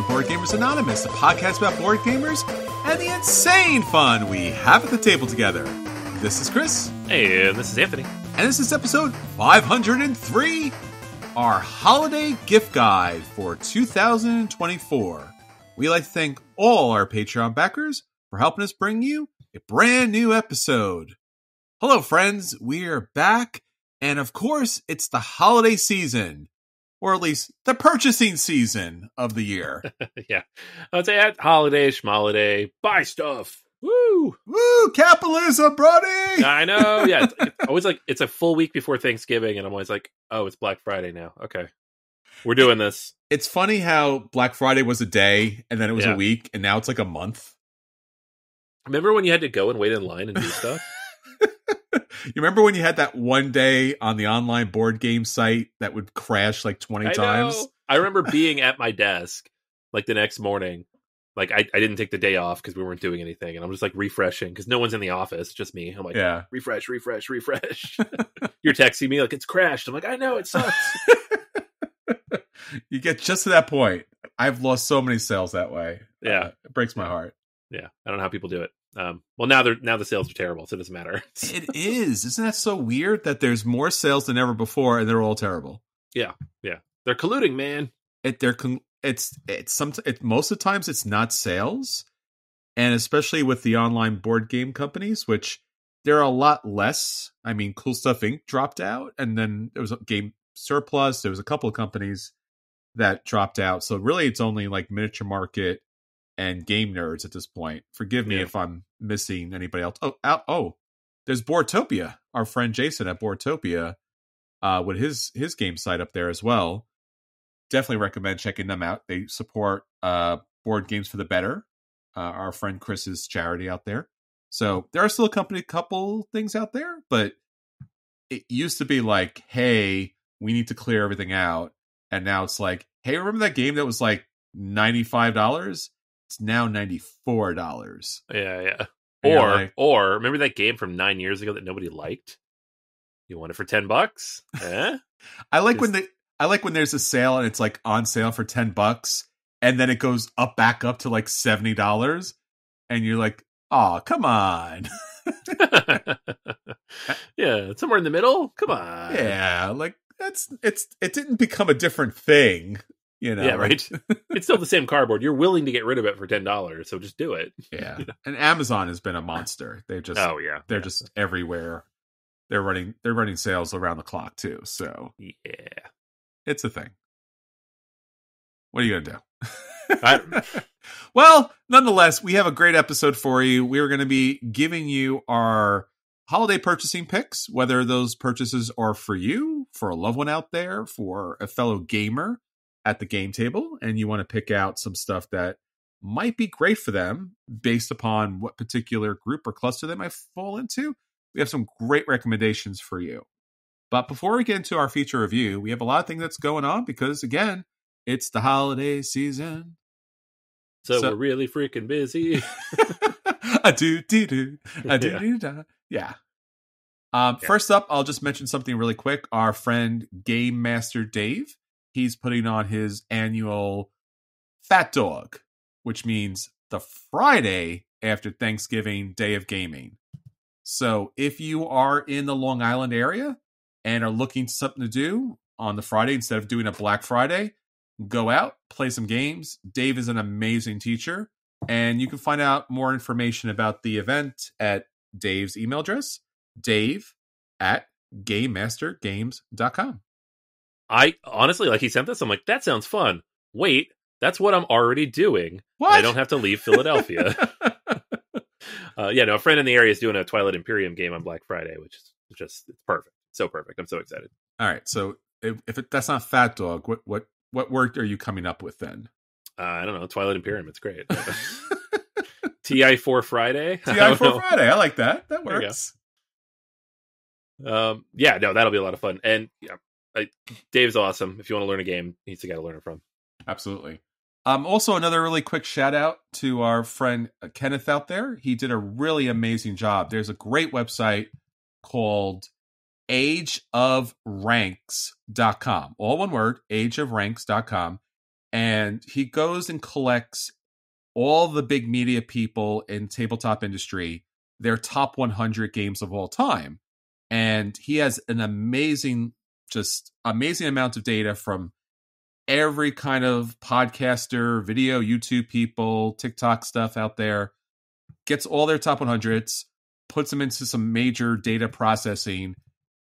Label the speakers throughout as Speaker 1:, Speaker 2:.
Speaker 1: Board Gamers Anonymous, a podcast about board gamers and the insane fun we have at the table together. This is Chris.
Speaker 2: Hey, and this is Anthony.
Speaker 1: And this is episode 503, our holiday gift guide for 2024. We'd like to thank all our Patreon backers for helping us bring you a brand new episode. Hello, friends. We're back. And of course, it's the holiday season, or at least the purchasing season of the year.
Speaker 2: Yeah. I'd say at holiday, schmoliday, buy stuff. Woo!
Speaker 1: Woo! Capitalism, buddy!
Speaker 2: I know. Yeah. It's always like, it's a full week before Thanksgiving, and I'm always like, oh, it's Black Friday now. Okay. We're doing this.
Speaker 1: It's funny how Black Friday was a day, and then it was a week, and now it's like a month.
Speaker 2: Remember when you had to go and wait in line and do stuff?
Speaker 1: You remember when you had that one day on the online board game site that would crash like 20 times?
Speaker 2: I remember being at my desk like the next morning. Like I didn't take the day off because we weren't doing anything. And I'm just like refreshing because no one's in the office, just me. I'm like,
Speaker 1: yeah,
Speaker 2: refresh. You're texting me like it's crashed. I'm like, I know, it sucks.
Speaker 1: You get just to that point. I've lost so many sales that way.
Speaker 2: Yeah.
Speaker 1: It breaks my heart.
Speaker 2: Yeah. I don't know how people do it. Well, now the sales are terrible, so it doesn't matter.
Speaker 1: It is. Isn't that so weird that there's more sales than ever before and they're all terrible?
Speaker 2: Yeah. They're colluding, man.
Speaker 1: Most of the times it's not sales, and especially with the online board game companies, which there are a lot less. I mean, Cool Stuff Inc. dropped out, and then there was a Game Surplus. There was a couple of companies that dropped out. So really, it's only like Miniature Market and Game Nerds at this point. Forgive me if I'm missing anybody else. Oh, there's Boardtopia. Our friend Jason at Boardtopia, with his game site up there as well. Definitely recommend checking them out. They support Board Games for the Better, our friend Chris's charity out there. So there are still a couple things out there, but it used to be like, hey, we need to clear everything out. And now it's like, hey, remember that game that was like $95? It's now $94.
Speaker 2: Yeah.
Speaker 1: And
Speaker 2: Or remember that game from 9 years ago that nobody liked? You want it for $10? Eh?
Speaker 1: I like when there's a sale and it's like on sale for $10, and then it goes back up to like $70, and you're like, oh, come on.
Speaker 2: Yeah, somewhere in the middle. Come on.
Speaker 1: Yeah, like it didn't become a different thing. You know,
Speaker 2: yeah, right. It's still the same cardboard. You're willing to get rid of it for $10, so just do it.
Speaker 1: Yeah, and Amazon has been a monster. They're just just everywhere. They're running sales around the clock too. So
Speaker 2: yeah,
Speaker 1: it's a thing. What are you gonna do? Well, nonetheless, we have a great episode for you. We're going to be giving you our holiday purchasing picks, whether those purchases are for you, for a loved one out there, for a fellow gamer at the game table, and you want to pick out some stuff that might be great for them based upon what particular group or cluster they might fall into. We have some great recommendations for you. But before we get into our feature review, we have a lot of things that's going on because, again, it's the holiday season.
Speaker 2: So we're really freaking busy.
Speaker 1: Yeah. First up, I'll just mention something really quick. Our friend Game Master Dave, he's putting on his annual Fat Dog, which means the Friday after Thanksgiving Day of Gaming. So if you are in the Long Island area and are looking for something to do on the Friday instead of doing a Black Friday, go out, play some games. Dave is an amazing teacher, and you can find out more information about the event at Dave's email address, dave@gamemastergames.com.
Speaker 2: I honestly, like, he sent this, I'm like, that sounds fun. Wait, that's what I'm already doing.
Speaker 1: What?
Speaker 2: I don't have to leave Philadelphia. A friend in the area is doing a Twilight Imperium game on Black Friday, which is just, it's perfect. So perfect. I'm so excited.
Speaker 1: All right, so if that's not Fat Dog, what word are you coming up with then?
Speaker 2: I don't know. Twilight Imperium. It's great. TI4 Friday.
Speaker 1: TI4 Friday. I like that. That works.
Speaker 2: That'll be a lot of fun. And Dave's awesome. If you want to learn a game, he's the guy to learn it from.
Speaker 1: Absolutely. Also, another really quick shout out to our friend Kenneth out there. He did a really amazing job. There's a great website called ageofranks.com. All one word, ageofranks.com. and he goes and collects all the big media people in tabletop industry, their top 100 games of all time. And he has an amazing amount of data from every kind of podcaster, video, YouTube people, TikTok stuff out there, gets all their top 100s, puts them into some major data processing,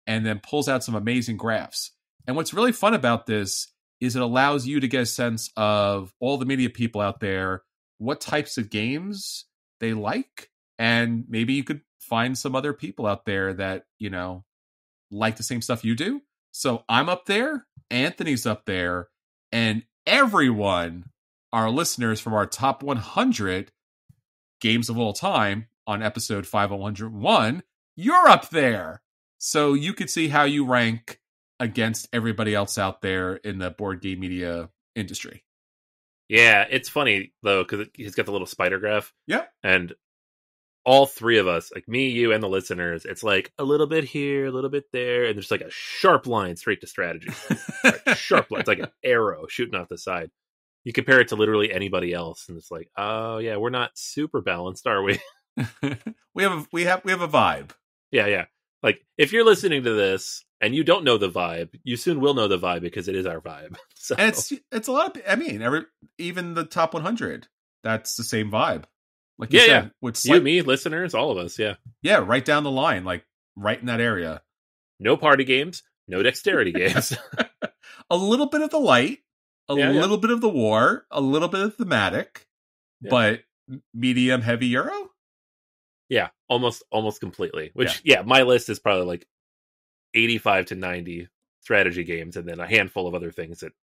Speaker 1: and then pulls out some amazing graphs. And what's really fun about this is it allows you to get a sense of all the media people out there, what types of games they like, and maybe you could find some other people out there that, you know, like the same stuff you do. So I'm up there, Anthony's up there, and everyone, our listeners from our top 100 games of all time on episode 501, you're up there. So you could see how you rank against everybody else out there in the board game media industry.
Speaker 2: Yeah, it's funny, though, because he's got the little spider graph.
Speaker 1: Yeah.
Speaker 2: And all three of us, like me, you, and the listeners, it's like a little bit here, a little bit there, and there's like a sharp line straight to strategy. Right? Sharp line. It's like an arrow shooting off the side. You compare it to literally anybody else, and it's like, oh, yeah, we're not super balanced, are we?
Speaker 1: we have a vibe.
Speaker 2: Yeah. Like, if you're listening to this and you don't know the vibe, you soon will know the vibe because it is our vibe. So.
Speaker 1: And it's a lot of, I mean, even the top 100, that's the same vibe. Like you said,
Speaker 2: you, me, listeners, all of us, yeah.
Speaker 1: Yeah, right down the line, like right in that area.
Speaker 2: No party games, no dexterity games.
Speaker 1: A little bit of the light, a little bit of the war, a little bit of thematic, but medium heavy Euro?
Speaker 2: Yeah, almost completely. Which, my list is probably like 85 to 90 strategy games, and then a handful of other things that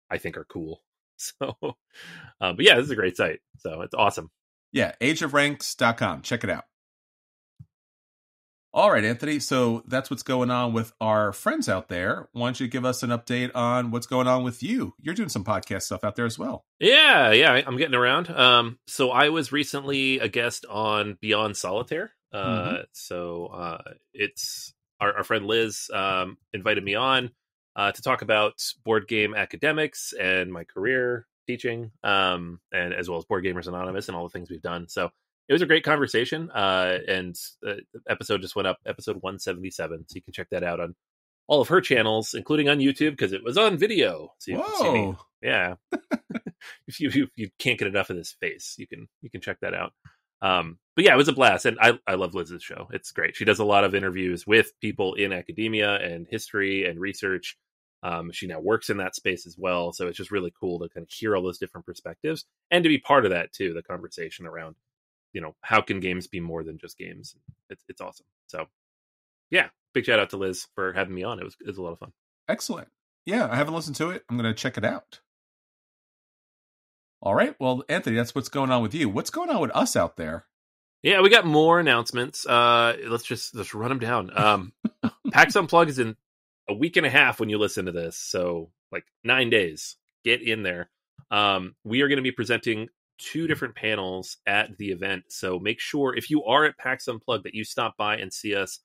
Speaker 2: I think are cool. So, but yeah, this is a great site. So it's awesome.
Speaker 1: Yeah, ageofranks.com. Check it out. All right, Anthony. So that's what's going on with our friends out there. Why don't you give us an update on what's going on with you? You're doing some podcast stuff out there as well.
Speaker 2: Yeah, I'm getting around. So I was recently a guest on Beyond Solitaire. So it's our friend Liz invited me on to talk about board game academics and my career teaching, and as well as Board Gamers Anonymous and all the things we've done. So it was a great conversation, and the episode just went up, episode 177. So you can check that out on all of her channels, including on YouTube, because it was on video. So you can see me. Yeah. if you can't get enough of this face, you can check that out. But yeah, it was a blast, and I love Liz's show. It's great. She does a lot of interviews with people in academia and history and research. She now works in that space as well, so it's just really cool to kind of hear all those different perspectives and to be part of that too. The conversation around, you know, how can games be more than just games? It's awesome. So yeah, big shout out to Liz for having me on. It was a lot of fun.
Speaker 1: Excellent. Yeah, I haven't listened to it. I'm going to check it out. All right. Well, Anthony, that's what's going on with you. What's going on with us out there?
Speaker 2: Yeah, we got more announcements. Let's run them down. PAX Unplugged is in a week and a half when you listen to this, so like 9 days. Get in there. We are going to be presenting 2 different panels at the event, so make sure if you are at PAX Unplugged that you stop by and see us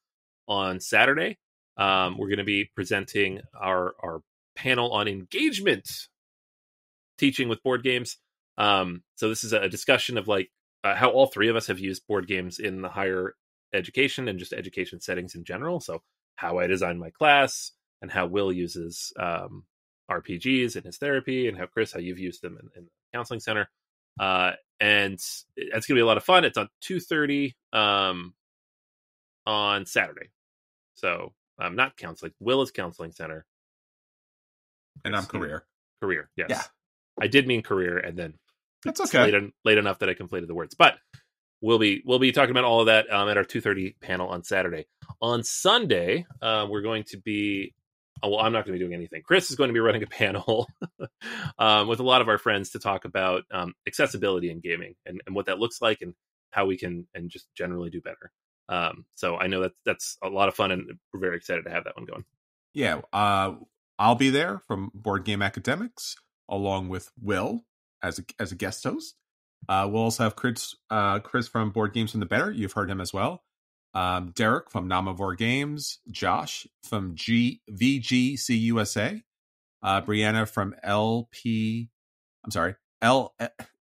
Speaker 2: on Saturday. We're going to be presenting our panel on engagement, teaching with board games. So this is a discussion of like how all 3 of us have used board games in the higher education and just education settings in general. So how I design my class, and how Will uses RPGs in his therapy, and how you've used them in the counseling center. And it's going to be a lot of fun. It's on 2:30 on Saturday. So not counseling. Will is counseling center.
Speaker 1: And I'm career.
Speaker 2: Career, yes.
Speaker 1: Yeah.
Speaker 2: I did mean career, and then
Speaker 1: that's okay.
Speaker 2: Late enough that I completed the words. But we'll be talking about all of that at our 2:30 panel on Saturday. On Sunday, we're going to be. Oh, well, I'm not going to be doing anything. Chris is going to be running a panel with a lot of our friends to talk about accessibility in gaming and what that looks like and how we can and just generally do better. So I know that's a lot of fun, and we're very excited to have that one going.
Speaker 1: Yeah, I'll be there from Board Game Academics along with Will as a guest host. We'll also have Chris from Board Games from the Better. You've heard him as well. Derek from Namavor Games, Josh from VGC USA, Brianna from LP I'm sorry,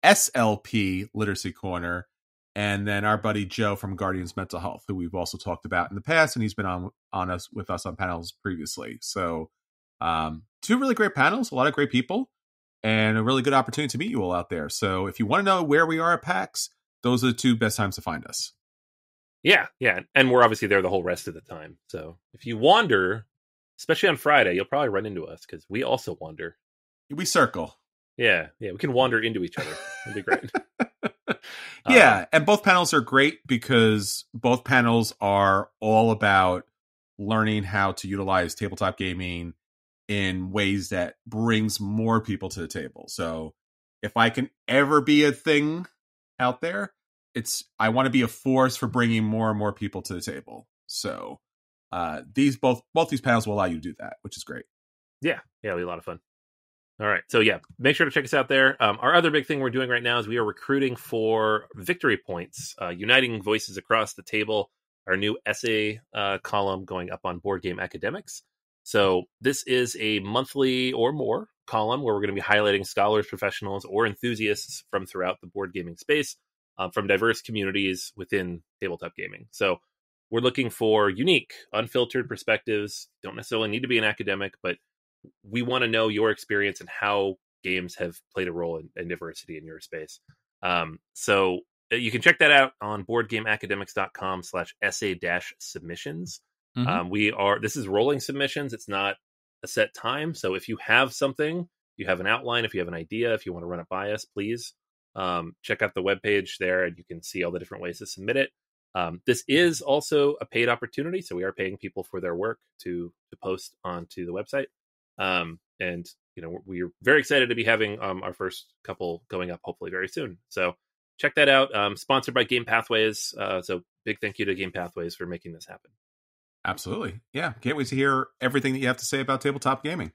Speaker 1: SLP Literacy Corner, and then our buddy Joe from Guardians Mental Health, who we've also talked about in the past, and he's been on us with us on panels previously. So 2 really great panels, a lot of great people, and a really good opportunity to meet you all out there. So if you want to know where we are at PAX, those are the 2 best times to find us.
Speaker 2: Yeah, and we're obviously there the whole rest of the time. So if you wander, especially on Friday, you'll probably run into us because we also wander.
Speaker 1: We circle.
Speaker 2: Yeah, we can wander into each other. It'd be great.
Speaker 1: Yeah, and both panels are great because both panels are all about learning how to utilize tabletop gaming in ways that brings more people to the table. So if I can ever be a thing out there, I want to be a force for bringing more and more people to the table. So both these panels will allow you to do that, which is great.
Speaker 2: Yeah, it'll be a lot of fun. All right, so make sure to check us out there. Our other big thing we're doing right now is we are recruiting for Victory Points, Uniting Voices Across the Table, our new essay column going up on Board Game Academics. So this is a monthly or more column where we're going to be highlighting scholars, professionals, or enthusiasts from throughout the board gaming space, from diverse communities within tabletop gaming. So we're looking for unique, unfiltered perspectives. Don't necessarily need to be an academic, but we want to know your experience and how games have played a role in diversity in your space. So you can check that out on boardgameacademics.com/essay-submissions.
Speaker 1: Mm-hmm.
Speaker 2: This is rolling submissions. It's not a set time. So if you have something, you have an outline, if you have an idea, if you want to run it by us, please check out the webpage there and you can see all the different ways to submit it. This is also a paid opportunity. So we are paying people for their work to post onto the website. And we're very excited to be having our first couple going up hopefully very soon. So check that out. Sponsored by Game Pathways. So big thank you to Game Pathways for making this happen.
Speaker 1: Absolutely. Yeah. Can't wait to hear everything that you have to say about tabletop gaming.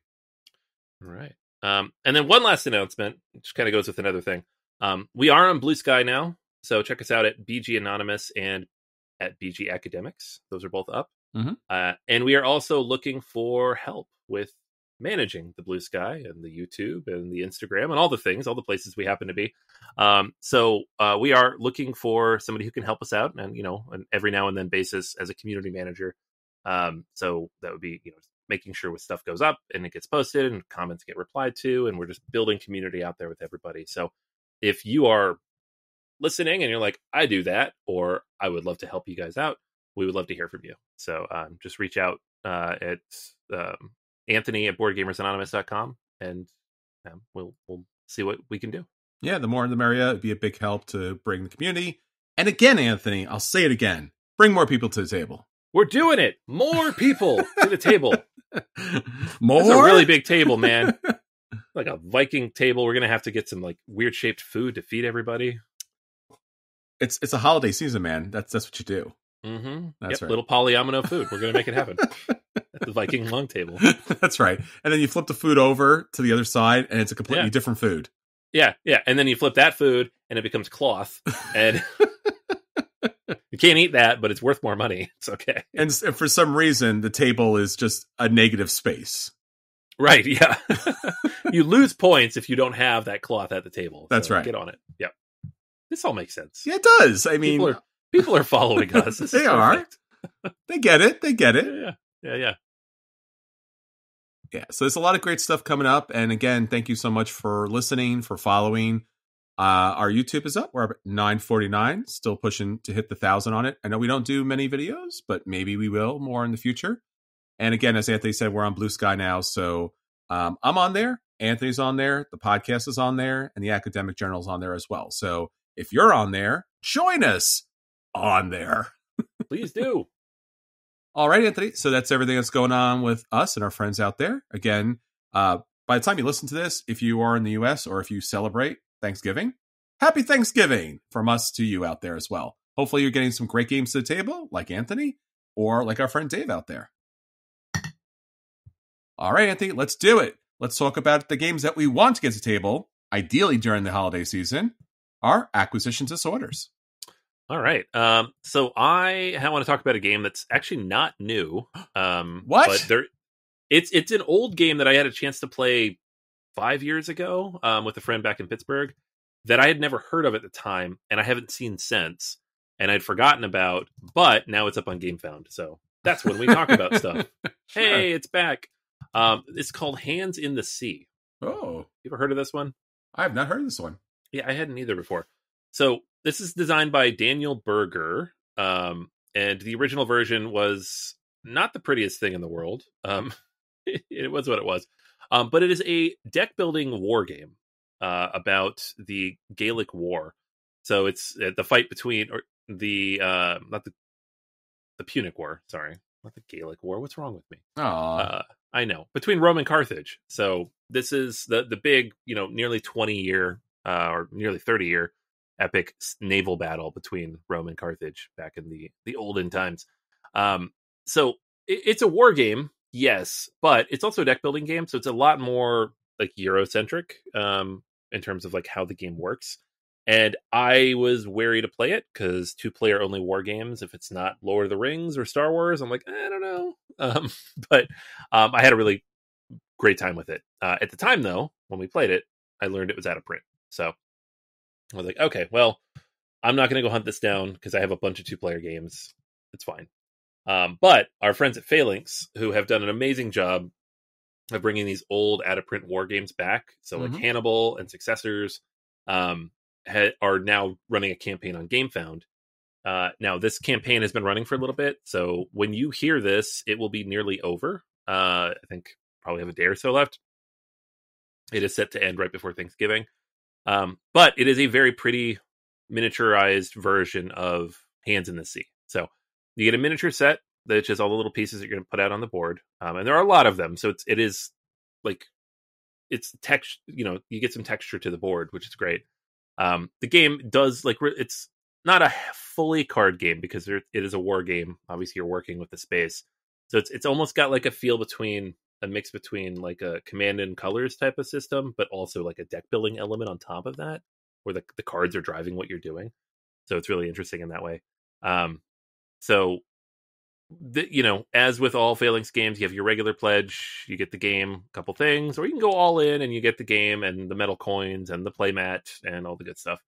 Speaker 2: All right. And then one last announcement, which kind of goes with another thing. We are on Blue Sky now. So check us out at BG Anonymous and at BG Academics. Those are both up.
Speaker 1: Mm-hmm.
Speaker 2: And we are also looking for help with managing the Blue Sky and the YouTube and the Instagram and all the things, all the places we happen to be. So we are looking for somebody who can help us out and, an every now and then basis as a community manager. So that would be, making sure when stuff goes up and it gets posted and comments get replied to, and we're just building community out there with everybody. So if you are listening and you're like, I do that, or I would love to help you guys out, we would love to hear from you. So just reach out at Anthony at BoardGamersAnonymous.com, and we'll see what we can do.
Speaker 1: Yeah, the more the merrier. It'd be a big help to bring the community. And again, Anthony, I'll say it again. Bring more people to the table.
Speaker 2: We're doing it. More people to the table.
Speaker 1: More?
Speaker 2: That's a really big table, man. Like a Viking table. We're going to have to get some weird shaped food to feed everybody.
Speaker 1: It's a holiday season, man. That's what you do.
Speaker 2: Mm-hmm.
Speaker 1: That's right.
Speaker 2: Little polyomino food. We're going to make it happen. At the Viking long table.
Speaker 1: That's right. And then you flip the food over to the other side, and it's a completely different food.
Speaker 2: Yeah. And then you flip that food, and it becomes cloth. And you can't eat that, but it's worth more money. It's okay.
Speaker 1: And for some reason, the table is just a negative space.
Speaker 2: Right, yeah. You lose points if you don't have that cloth at the table.
Speaker 1: That's right.
Speaker 2: Get on it. Yep. This all makes sense.
Speaker 1: Yeah, it does. I mean,
Speaker 2: people are following us.
Speaker 1: They are. They get it.
Speaker 2: Yeah.
Speaker 1: Yeah, so there's a lot of great stuff coming up. And again, thank you so much for listening, for following. Our YouTube is up. We're up at 949, still pushing to hit the 1,000 on it. I know we don't do many videos, but maybe we will more in the future. And again, as Anthony said, we're on Blue Sky now. So I'm on there. Anthony's on there. The podcast is on there. And the academic journal is on there as well. So if you're on there, join us on there.
Speaker 2: Please do.
Speaker 1: All right, Anthony. So that's everything that's going on with us and our friends out there. Again, by the time you listen to this, if you are in the U.S. or if you celebrate Thanksgiving, happy Thanksgiving from us to you out there as well. Hopefully you're getting some great games to the table, like Anthony, or like our friend Dave out there. All right, Anthony, let's do it. Let's talk about the games that we want to get to the table, ideally during the holiday season, our acquisition disorders.
Speaker 2: All right. So I want to talk about a game that's actually not new.
Speaker 1: What?
Speaker 2: But it's an old game that I had a chance to play 5 years ago with a friend back in Pittsburgh that I had never heard of at the time, and I haven't seen since, and I'd forgotten about, but now it's up on GameFound. So that's when we talk about stuff.
Speaker 1: Sure.
Speaker 2: Hey, it's back. It's called Hands in the Sea.
Speaker 1: Oh,
Speaker 2: You ever heard of this one?
Speaker 1: I have not heard of this one.
Speaker 2: Yeah, I hadn't either before. So this is designed by Daniel Berger, and the original version was not the prettiest thing in the world. It was what it was. But it is a deck building war game about the Gaelic War. So it's the fight between, or the not the Punic War. Sorry, not the Gaelic War. What's wrong with me? I know, between Rome and Carthage. So this is the big, nearly 20-year or nearly 30-year epic naval battle between Rome and Carthage back in the olden times. So it's a war game. Yes, but it's also a deck building game, so it's a lot more like Eurocentric in terms of like how the game works. And I was wary to play it because 2-player only war games, if it's not Lord of the Rings or Star Wars, I'm like, I don't know. But I had a really great time with it. At the time, though, when we played it, I learned it was out of print. So I was like, okay, well, I'm not going to go hunt this down because I have a bunch of 2-player games. It's fine. But our friends at Phalanx, who have done an amazing job of bringing these old out-of-print war games back, so like Hannibal and Successors, are now running a campaign on GameFound. Now, this campaign has been running for a little bit, so when you hear this, it will be nearly over. I think probably have a day or so left. It is set to end right before Thanksgiving. But it is a very pretty miniaturized version of Hands in the Sea. So you get a miniature set that has all the little pieces that you're going to put out on the board. And there are a lot of them. So it is like, it's text, you get some texture to the board, which is great. The game does it's not a fully card game because it is a war game. Obviously you're working with the space. So it's almost got like a feel between a mix between like a Command and Colors type of system, but also like a deck building element on top of that, where the cards are driving what you're doing. So it's really interesting in that way. So, as with all Phalanx games, you have your regular pledge, you get the game, a couple things, or you can go all in and you get the game and the metal coins and the playmat and all the good stuff.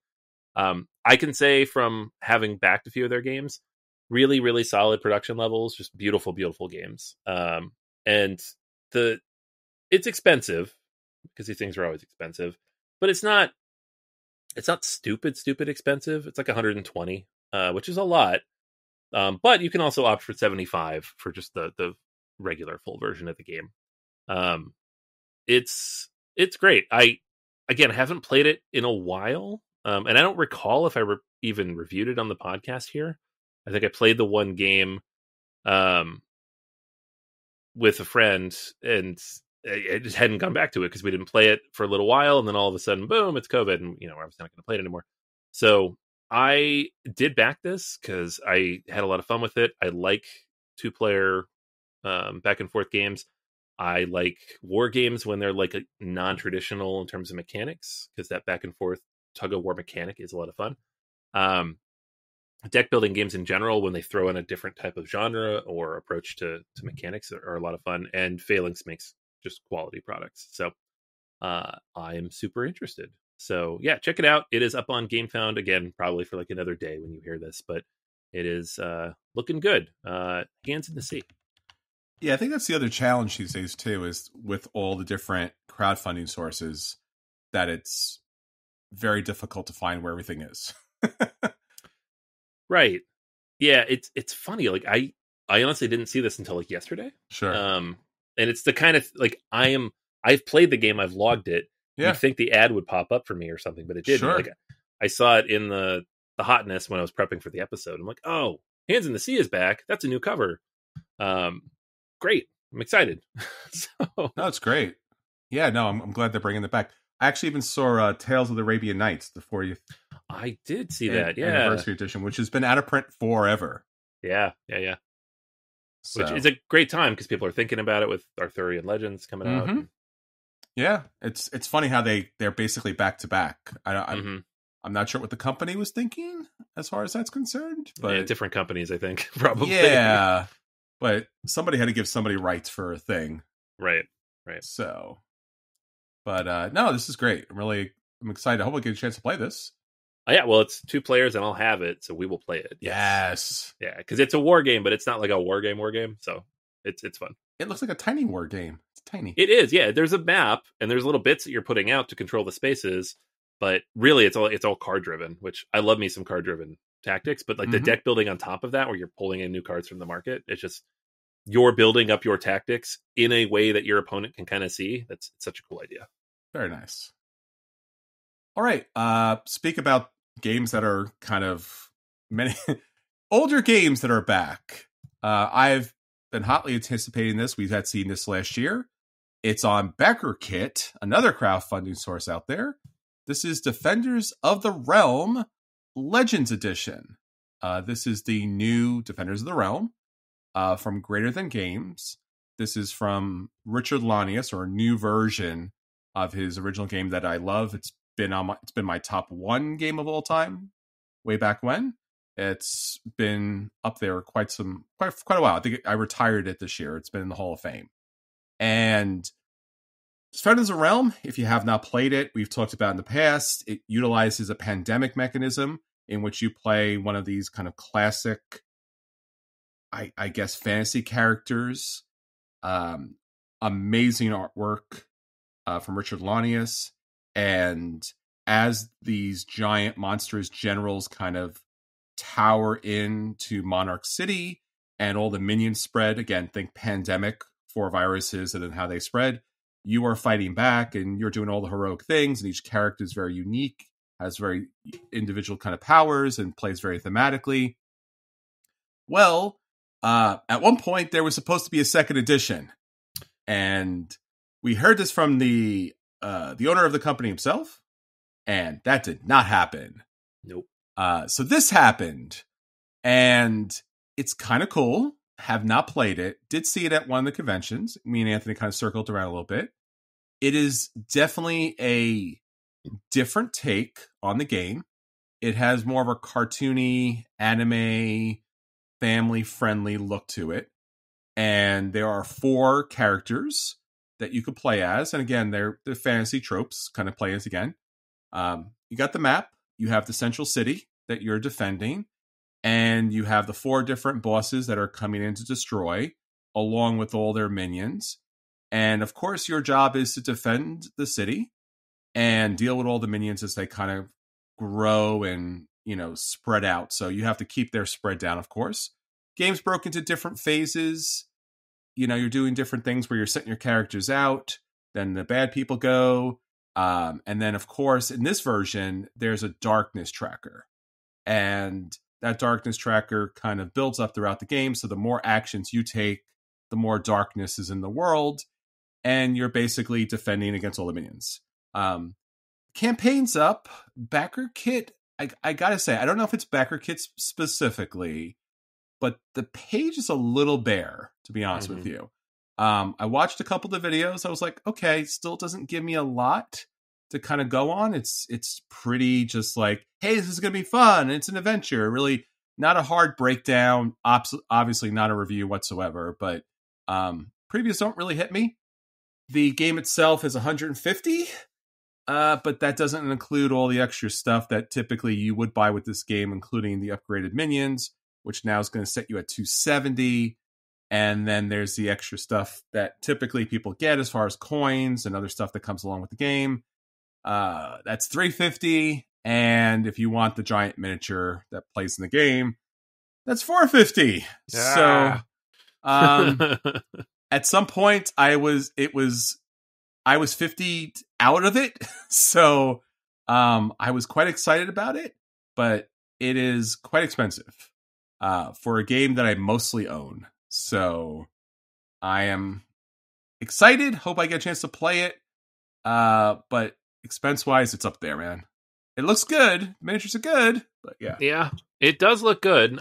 Speaker 2: I can say from having backed a few of their games, really, really solid production levels, just beautiful, beautiful games. And it's expensive because these things are always expensive, but it's not stupid expensive. It's like 120, which is a lot. But you can also opt for 75 for just the regular full version of the game. It's great. I haven't played it in a while. And I don't recall if I even reviewed it on the podcast here. I think I played the one game with a friend, and I just hadn't gone back to it because we didn't play it for a little while, and then all of a sudden, boom, it's COVID, and I was not going to play it anymore. So I did back this because I had a lot of fun with it. I like 2-player back and forth games. I like war games when they're like a non-traditional in terms of mechanics, because that back and forth tug of war mechanic is a lot of fun. Deck building games in general, when they throw in a different type of genre or approach to mechanics, are a lot of fun. And Phalanx makes just quality products. So I am super interested. So yeah, check it out. It is up on GameFound again, probably for like another day when you hear this, but it is looking good. Hands in the Sea.
Speaker 1: Yeah, I think that's the other challenge these days too, is with all the different crowdfunding sources, that it's very difficult to find where everything is.
Speaker 2: Right. Yeah, it's funny. Like I honestly didn't see this until like yesterday.
Speaker 1: Sure.
Speaker 2: And it's the kind of like I've played the game, I've logged it.
Speaker 1: Yeah.
Speaker 2: You'd think the ad would pop up for me or something, but it didn't.
Speaker 1: Sure.
Speaker 2: Like I saw it in the hotness when I was prepping for the episode. I'm like, oh, Hands in the Sea is back. That's a new cover. Great. I'm excited.
Speaker 1: No, it's great. Yeah, no, I'm glad they're bringing it back. I actually even saw Tales of the Arabian Nights, the 40th.
Speaker 2: I did see that, yeah.
Speaker 1: Anniversary edition, which has been out of print forever.
Speaker 2: Yeah. So. Which is a great time because people are thinking about it with Arthurian Legends coming out.
Speaker 1: Yeah, it's funny how they're basically back to back. I'm not sure what the company was thinking as far as that's concerned, but
Speaker 2: different companies, I think, probably.
Speaker 1: Yeah, but somebody had to give somebody rights for a thing,
Speaker 2: right?
Speaker 1: So But no, this is great. I'm excited. I hope I get a chance to play this.
Speaker 2: Oh, yeah, well, it's 2 players, and I'll have it, so we will play it.
Speaker 1: Yes.
Speaker 2: Yeah, because it's a war game, but it's not like a war game, so it's fun.
Speaker 1: It looks like a tiny war game. It's tiny.
Speaker 2: It is, yeah. There's a map, and there's little bits that you're putting out to control the spaces, but really, it's all card driven, which I love me some card driven tactics. But like the deck building on top of that, where you're pulling in new cards from the market, it's just you're building up your tactics in a way that your opponent can kind of see. That's such a cool idea.
Speaker 1: Very nice. All right. Speak about games that are kind of many older games that are back. I've been hotly anticipating this. We had seen this last year. It's on BackerKit, another crowdfunding source out there. This is Defenders of the Realm Legends Edition. This is the new Defenders of the Realm from Greater Than Games. This is from Richard Lanius, or a new version of his original game that I love. It's been my top 1 game of all time, way back when. It's been up there quite a while. I think I retired it this year. It's been in the Hall of Fame. And Defenders of the Realm, if you have not played it, we've talked about in the past, it utilizes a pandemic mechanism in which you play one of these kind of classic, I guess, fantasy characters. Amazing artwork from Richard Lanius. And as these giant monstrous generals kind of tower into Monarch City and all the minions spread, again, think pandemic for viruses and then how they spread, you are fighting back and you're doing all the heroic things, and each character is very unique, has very individual kind of powers, and plays very thematically. Well, at one point there was supposed to be a second edition, and we heard this from the owner of the company himself, and that did not happen.
Speaker 2: Nope.
Speaker 1: So this happened, and it's kind of cool. Have not played it. Did see it at one of the conventions. Me and Anthony kind of circled around a little bit. It is definitely a different take on the game. It has more of a cartoony, anime, family-friendly look to it. And there are 4 characters that you could play as. And again, they're the fantasy tropes, kind of play as again. You got the map. You have the central city that you're defending. And you have the 4 different bosses that are coming in to destroy, along with all their minions. And of course, your job is to defend the city and deal with all the minions as they kind of grow and, spread out. So you have to keep their spread down, of course. Game's broken into different phases. You're doing different things where you're setting your characters out. Then the bad people go. And then, of course, in this version, there's a darkness tracker. And that darkness tracker kind of builds up throughout the game. So the more actions you take, the more darkness is in the world. And you're basically defending against all the minions. Campaign's up. BackerKit, I gotta say, I don't know if it's BackerKit specifically, but the page is a little bare, to be honest with you. I watched a couple of the videos. I was like, okay, still doesn't give me a lot to kind of go on. It's pretty just like, hey, this is going to be fun. It's an adventure. Really not a hard breakdown. Obviously not a review whatsoever, but previews don't really hit me. The game itself is 150, but that doesn't include all the extra stuff that typically you would buy with this game, including the upgraded minions, which now is going to set you at 270. And then there's the extra stuff that typically people get as far as coins and other stuff that comes along with the game. That's 350. And if you want the giant miniature that plays in the game, that's 450. Yeah. So at some point I was 50 out of it. So I was quite excited about it, but it is quite expensive for a game that I mostly own. So I am excited. Hope I get a chance to play it. But expense-wise, it's up there, man. It looks good. Miniatures are good, but yeah.
Speaker 2: Yeah, it does look good.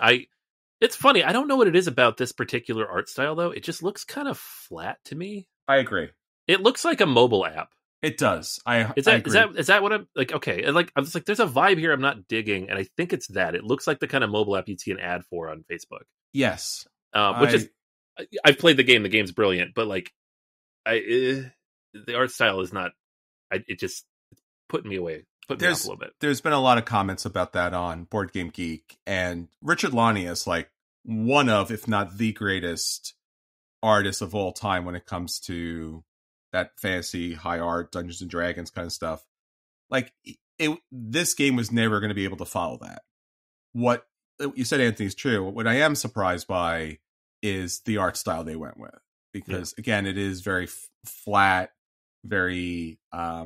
Speaker 2: It's funny. I don't know what it is about this particular art style, though. It just looks kind of flat to me.
Speaker 1: I agree.
Speaker 2: It looks like a mobile app.
Speaker 1: It does.
Speaker 2: Is that what I'm like? Okay, and I'm just like, there's a vibe here I'm not digging, and I think it's that. It looks like the kind of mobile app you'd see an ad for on Facebook.
Speaker 1: Yes.
Speaker 2: I've played the game. The game's brilliant, but like, the art style is not it just putting me away, put me off a little bit.
Speaker 1: There's been a lot of comments about that on Board Game Geek, and Richard Lonnie is like one of, if not the greatest artist of all time when it comes to that fantasy, high art, Dungeons and Dragons kind of stuff. Like, this game was never going to be able to follow that. What you said, Anthony, is true. What I am surprised by is the art style they went with, because again, it is very flat, very I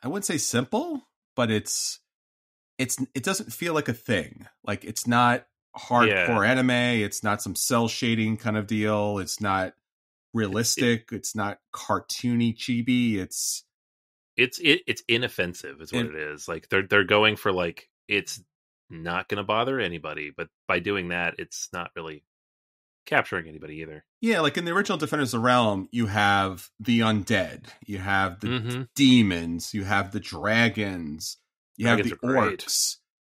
Speaker 1: wouldn't say simple, but it doesn't feel like a thing. Like, it's not hardcore anime. It's not some cell shading kind of deal. It's not realistic. It's not cartoony chibi. It's
Speaker 2: inoffensive is what it is. Like, they're going for, like, it's not going to bother anybody, but by doing that, it's not really capturing anybody either.
Speaker 1: Yeah, like in the original Defenders of the Realm, you have the undead, you have the demons, you have the dragons, you have the orcs,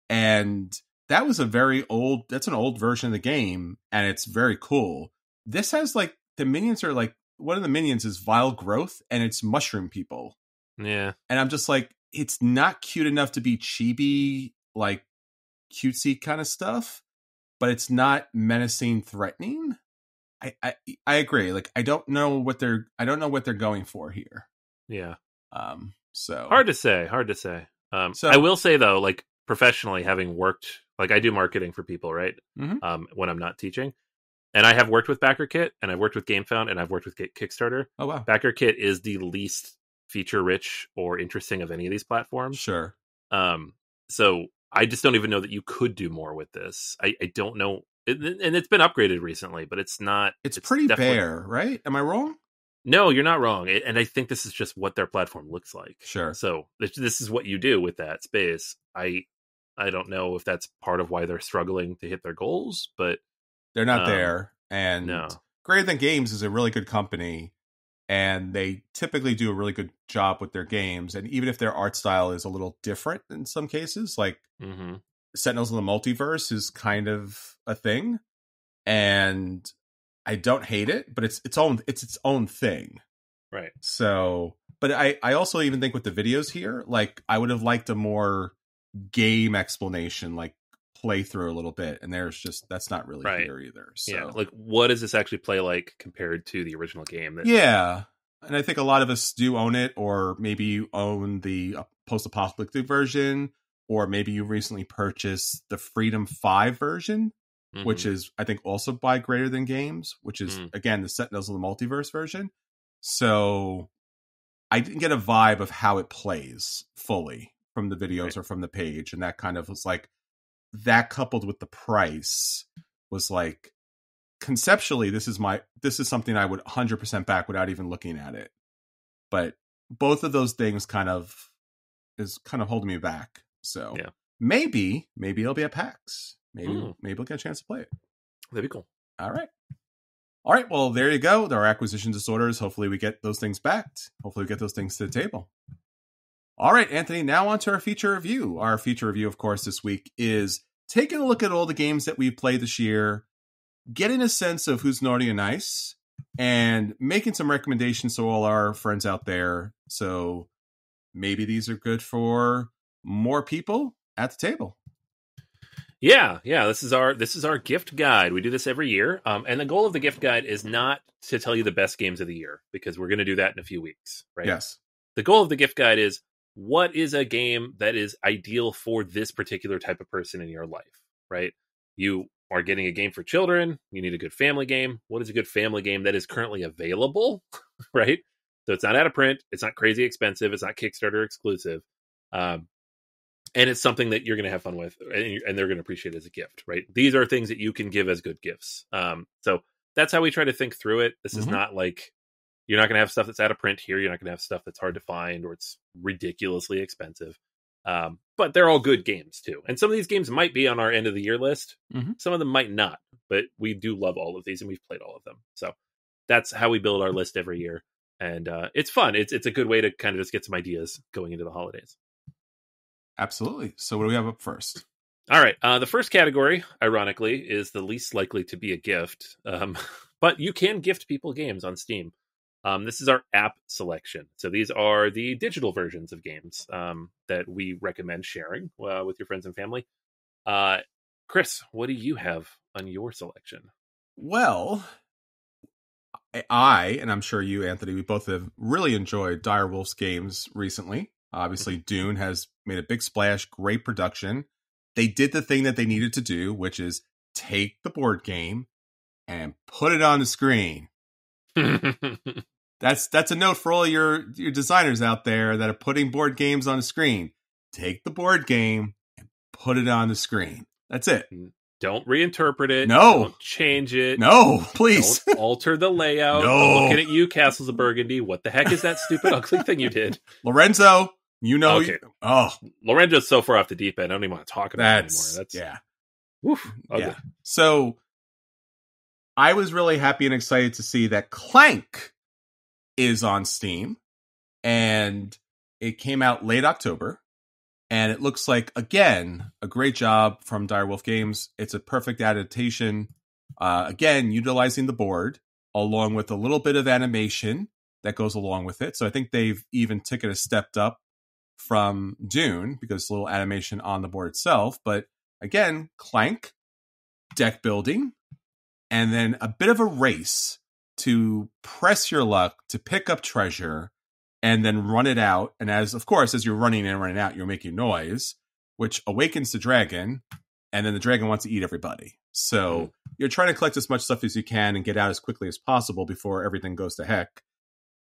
Speaker 1: and that was that's an old version of the game, and it's very cool. This has, like, the minions are like, one of the minions is Vile Growth, and it's mushroom people.
Speaker 2: Yeah. And
Speaker 1: I'm just like, it's not cute enough to be chibi, like cutesy kind of stuff, but it's not menacing, threatening. I agree. Like, I don't know what they're going for here.
Speaker 2: Yeah.
Speaker 1: So
Speaker 2: hard to say. So I will say, though, like, professionally, having worked, like, I do marketing for people, right?
Speaker 1: Mm-hmm.
Speaker 2: When I'm not teaching, and I have worked with BackerKit, and I've worked with GameFound, and I've worked with Kickstarter.
Speaker 1: Oh wow.
Speaker 2: BackerKit is the least feature rich or interesting of any of these platforms.
Speaker 1: Sure.
Speaker 2: So I just don't even know that you could do more with this. I don't know. And it's been upgraded recently, but it's not.
Speaker 1: It's pretty bare, right? Am I wrong?
Speaker 2: No, you're not wrong. And I think this is just what their platform looks like.
Speaker 1: Sure.
Speaker 2: So this is what you do with that space. I don't know if that's part of why they're struggling to hit their goals, but
Speaker 1: they're not there. And
Speaker 2: no.
Speaker 1: Greater Than Games is a really good company, and they typically do a really good job with their games. And even if their art style is a little different in some cases, like Sentinels of the Multiverse is kind of a thing, and I don't hate it, but it's its own thing.
Speaker 2: Right.
Speaker 1: So, but I also even think with the videos here, like, I would have liked a more game explanation, like play through a little bit, and that's not really here either. So,
Speaker 2: yeah, like, what does this actually play like compared to the original game?
Speaker 1: Yeah. And I think a lot of us do own it, or maybe you own the post-apocalyptic version, or maybe you recently purchased the Freedom 5 version, which is, I think, also by Greater Than Games, which is, again, the Sentinels of the Multiverse version. So I didn't get a vibe of how it plays fully from the videos or from the page. And that kind of was like, that coupled with the price was like, conceptually, this is something I would 100% back without even looking at it. But both of those things kind of holding me back. So maybe it'll be at PAX. Maybe we'll get a chance to play it.
Speaker 2: That'd be cool.
Speaker 1: All right. Well, there you go. There are acquisition disorders. Hopefully we get those things backed. Hopefully we get those things to the table. All right, Anthony, now on to our feature review. Our feature review, of course, this week is taking a look at all the games that we've played this year, getting a sense of who's naughty and nice, and making some recommendations to all our friends out there. So maybe these are good for more people at the table.
Speaker 2: Yeah. This is our gift guide. We do this every year, and the goal of the gift guide is not to tell you the best games of the year, because we're going to do that in a few weeks, right?
Speaker 1: Yes.
Speaker 2: The goal of the gift guide is, what is a game that is ideal for this particular type of person in your life, right? You are getting a game for children. You need a good family game. What is a good family game that is currently available, right? So it's not out of print. It's not crazy expensive. It's not Kickstarter exclusive. And it's something that you're going to have fun with, and they're going to appreciate as a gift, right? These are things that you can give as good gifts. So that's how we try to think through it. This is not like, you're not going to have stuff that's out of print here. You're not going to have stuff that's hard to find, or it's ridiculously expensive. But they're all good games too. And some of these games might be on our end of the year list. Some of them might not, but we do love all of these, and we've played all of them. So that's how we build our list every year. And it's fun. It's a good way to kind of just get some ideas going into the holidays.
Speaker 1: Absolutely. So what do we have up first?
Speaker 2: All right. The first category, ironically, is the least likely to be a gift. But you can gift people games on Steam. This is our app selection. So these are the digital versions of games that we recommend sharing with your friends and family. Chris, what do you have on your selection?
Speaker 1: Well, and I'm sure you, Anthony, we both have really enjoyed Direwolf's games recently. Obviously, Dune has made a big splash, great production. They did the thing that they needed to do, which is take the board game and put it on the screen. That's a note for all your designers out there that are putting board games on the screen. Take the board game and put it on the screen. That's it.
Speaker 2: Don't reinterpret it.
Speaker 1: No.
Speaker 2: Don't change it.
Speaker 1: No, please.
Speaker 2: Don't alter the layout.
Speaker 1: No.
Speaker 2: I'm looking at you, Castles of Burgundy. What the heck is that stupid, ugly thing you did?
Speaker 1: Lorenzo, you know.
Speaker 2: Okay. Lorenzo's so far off the deep end. I don't even want to talk about it anymore.
Speaker 1: Yeah.
Speaker 2: Woof, ugly.
Speaker 1: Yeah. So I was really happy and excited to see that Clank is on Steam, and it came out late October, and it looks like, again, a great job from Direwolf Games. It's a perfect adaptation, again, utilizing the board along with a little bit of animation that goes along with it. So I think they've even taken a step up from Dune because it's a little animation on the board itself. But again, Clank, deck building, and then a bit of a race to press your luck to pick up treasure and then run it out. And as you're running and running out, you're making noise, which awakens the dragon, and then the dragon wants to eat everybody. So you're trying to collect as much stuff as you can and get out as quickly as possible before everything goes to heck.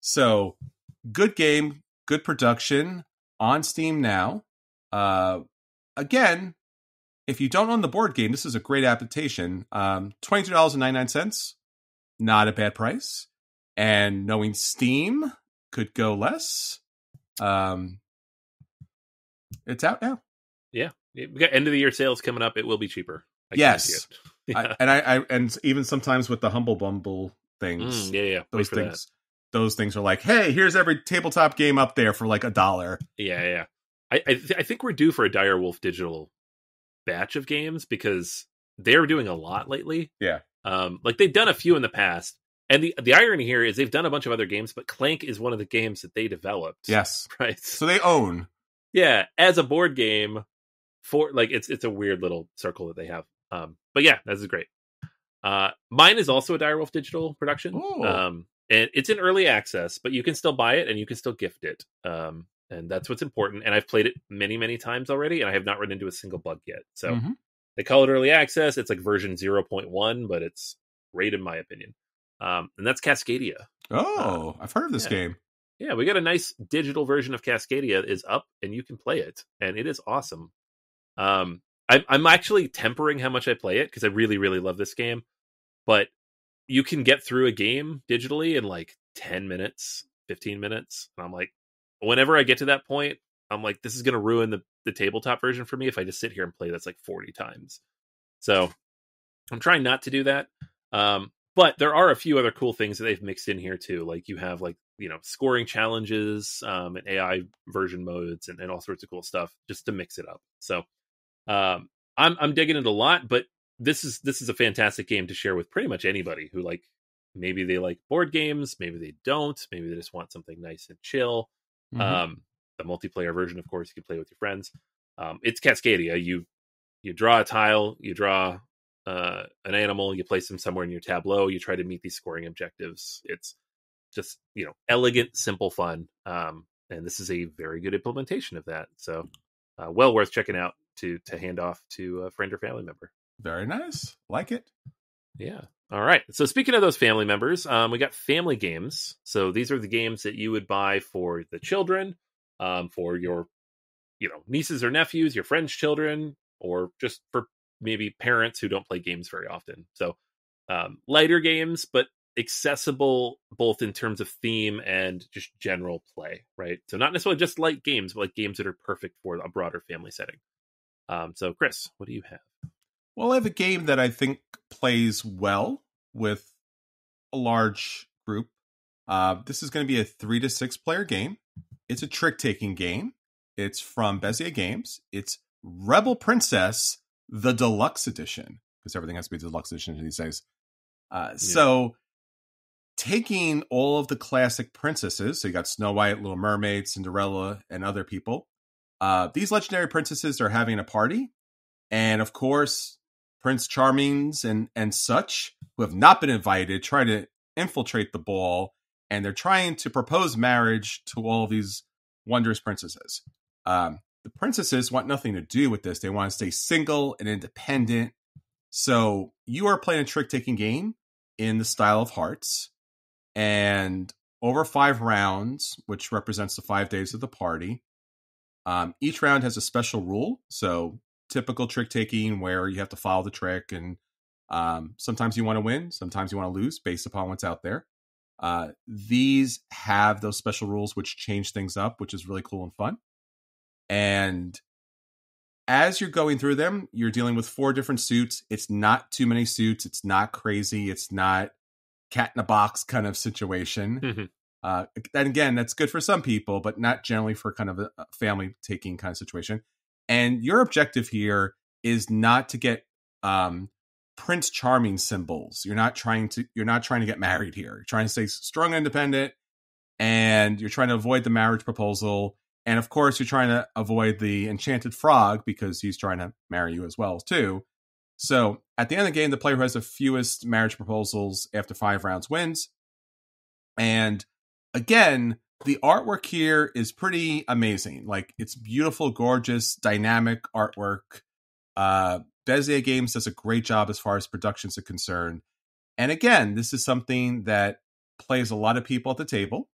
Speaker 1: So good game, good production, on Steam now. Again, if you don't own the board game, this is a great adaptation. $22.99. Not a bad price. And knowing Steam could go less, it's out now.
Speaker 2: Yeah. We got end of the year sales coming up. It will be cheaper.
Speaker 1: Yes.
Speaker 2: Yeah.
Speaker 1: And even sometimes with the Humble Bumble things. Those things are like, hey, here's every tabletop game up there for like $1.
Speaker 2: Yeah. I think we're due for a Direwolf digital batch of games because they're doing a lot lately.
Speaker 1: Yeah.
Speaker 2: Like they've done a few in the past. And the irony here is they've done a bunch of other games, but Clank is one of the games that they developed.
Speaker 1: Yes.
Speaker 2: Right.
Speaker 1: So they own.
Speaker 2: Yeah. As a board game for like, it's a weird little circle that they have. But yeah, this is great. Mine is also a Direwolf digital production. And it's in early access, but you can still buy it and you can still gift it. And that's what's important. And I've played it many, many times already, and I have not run into a single bug yet. So they call it early access. It's like version 0.1, but it's great in my opinion. And that's Cascadia.
Speaker 1: Oh, I've heard of this game.
Speaker 2: Yeah, we got a nice digital version of Cascadia is up, and you can play it, and it is awesome. I'm actually tempering how much I play it because I really, really love this game. But you can get through a game digitally in like 10 minutes, 15 minutes. And I'm like, whenever I get to that point, I'm like, this is going to ruin the tabletop version for me if I just sit here and play this like 40 times. So I'm trying not to do that. But there are a few other cool things that they've mixed in here too. Like you have like, scoring challenges and AI version modes and all sorts of cool stuff just to mix it up. So I'm digging it a lot, but this is a fantastic game to share with pretty much anybody who like, maybe they like board games, maybe they don't, maybe they just want something nice and chill. The multiplayer version, of course, you can play with your friends. It's Cascadia. You draw a tile, you draw an animal, you place them somewhere in your tableau, you try to meet these scoring objectives. It's just, elegant, simple fun. And this is a very good implementation of that. So well worth checking out to hand off to a friend or family member.
Speaker 1: Very nice. Like it.
Speaker 2: Yeah. All right. So speaking of those family members, we got family games. So these are the games that you would buy for the children, for your, nieces or nephews, your friends' children, or just for maybe parents who don't play games very often. So lighter games, but accessible both in terms of theme and just general play, right? So not necessarily just light games, but like games that are perfect for a broader family setting. So Chris, what do you have?
Speaker 1: Well, I have a game that I think plays well with a large group. This is going to be a 3 to 6 player game. It's a trick-taking game. It's from Bezier Games. It's Rebel Princess, the Deluxe Edition, because everything has to be the Deluxe Edition these days. So taking all of the classic princesses. So you got Snow White, Little Mermaid, Cinderella, and other people. These legendary princesses are having a party. And of course, Prince Charmings and such, who have not been invited, try to infiltrate the ball. And they're trying to propose marriage to all these wondrous princesses. The princesses want nothing to do with this. They want to stay single and independent. So you are playing a trick-taking game in the style of Hearts. And over 5 rounds, which represents the 5 days of the party, each round has a special rule. So typical trick-taking where you have to follow the trick. And sometimes you want to win. Sometimes you want to lose based upon what's out there. These have those special rules which change things up, which is really cool and fun. And as you're going through them, you're dealing with 4 different suits. It's not too many suits. It's not crazy. It's not cat in a box kind of situation. Mm-hmm. And again, that's good for some people, but not generally for kind of a family taking kind of situation. And your objective here is not to get Prince Charming symbols. You're not trying to get married here. You're trying to stay strong and independent, and you're trying to avoid the marriage proposal. And of course, you're trying to avoid the enchanted frog because he's trying to marry you as well, too. So at the end of the game, the player who has the fewest marriage proposals after 5 rounds wins. And again, the artwork here is pretty amazing. Like, it's beautiful, gorgeous, dynamic artwork. Bezier Games does a great job as far as productions are concerned. And again, this is something that plays a lot of people at the table.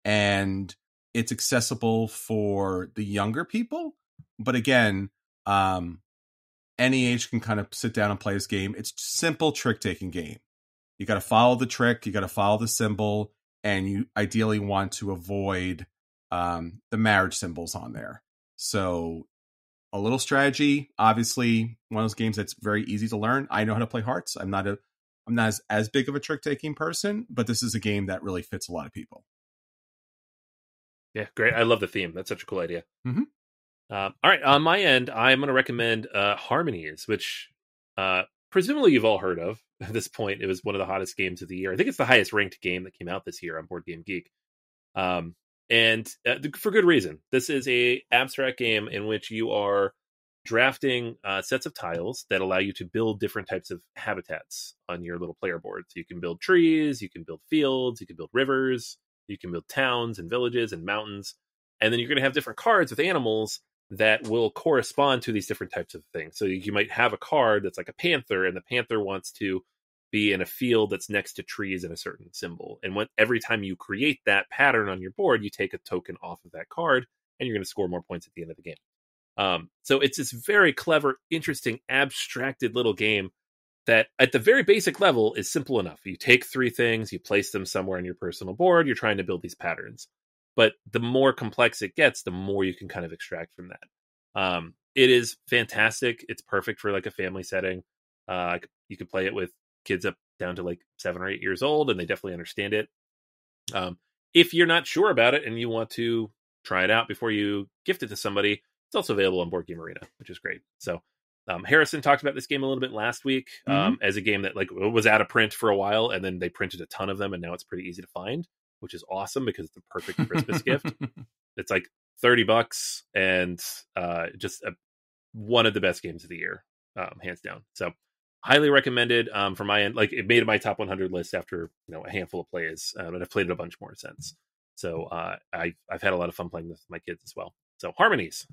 Speaker 1: And it's accessible for the younger people. But again, any age can kind of sit down and play this game. It's a simple trick-taking game. You got to follow the trick. You got to follow the symbol. And you ideally want to avoid the marriage symbols on there. So a little strategy, obviously one of those games that's very easy to learn. I know how to play Hearts. I'm not as big of a trick-taking person, but this is a game that really fits a lot of people.
Speaker 2: Yeah, great. I love the theme. That's such a cool idea.
Speaker 1: Mm-hmm.
Speaker 2: All right, on my end, I'm going to recommend Harmonies, which presumably you've all heard of at this point. It was one of the hottest games of the year. I think it's the highest ranked game that came out this year on Board Game Geek. And for good reason. This is a abstract game in which you are drafting sets of tiles that allow you to build different types of habitats on your little player board. So you can build trees, you can build fields, you can build rivers, you can build towns and villages and mountains. And then you're going to have different cards with animals that will correspond to these different types of things. So you might have a card that's like a panther, and the panther wants to be in a field that's next to trees and a certain symbol. And every time you create that pattern on your board, you take a token off of that card, and you're going to score more points at the end of the game. So it's this very clever, interesting, abstracted little game that at the very basic level is simple enough. You take 3 things, you place them somewhere on your personal board, you're trying to build these patterns. But the more complex it gets, the more you can kind of extract from that. It is fantastic. It's perfect for like a family setting. You could play it with kids up down to like 7 or 8 years old, and they definitely understand it. If you're not sure about it and you want to try it out before you gift it to somebody, it's also available on Board Game Arena, which is great. So Harrison talked about this game a little bit last week as a game that like was out of print for a while, and then they printed a ton of them, and now it's pretty easy to find, which is awesome because it's a perfect Christmas gift. It's like $30 and just one of the best games of the year, hands down. So highly recommended from my end. Like, it made my top 100 list after a handful of plays, and I've played it a bunch more since. So I've had a lot of fun playing with my kids as well. So Harmonies,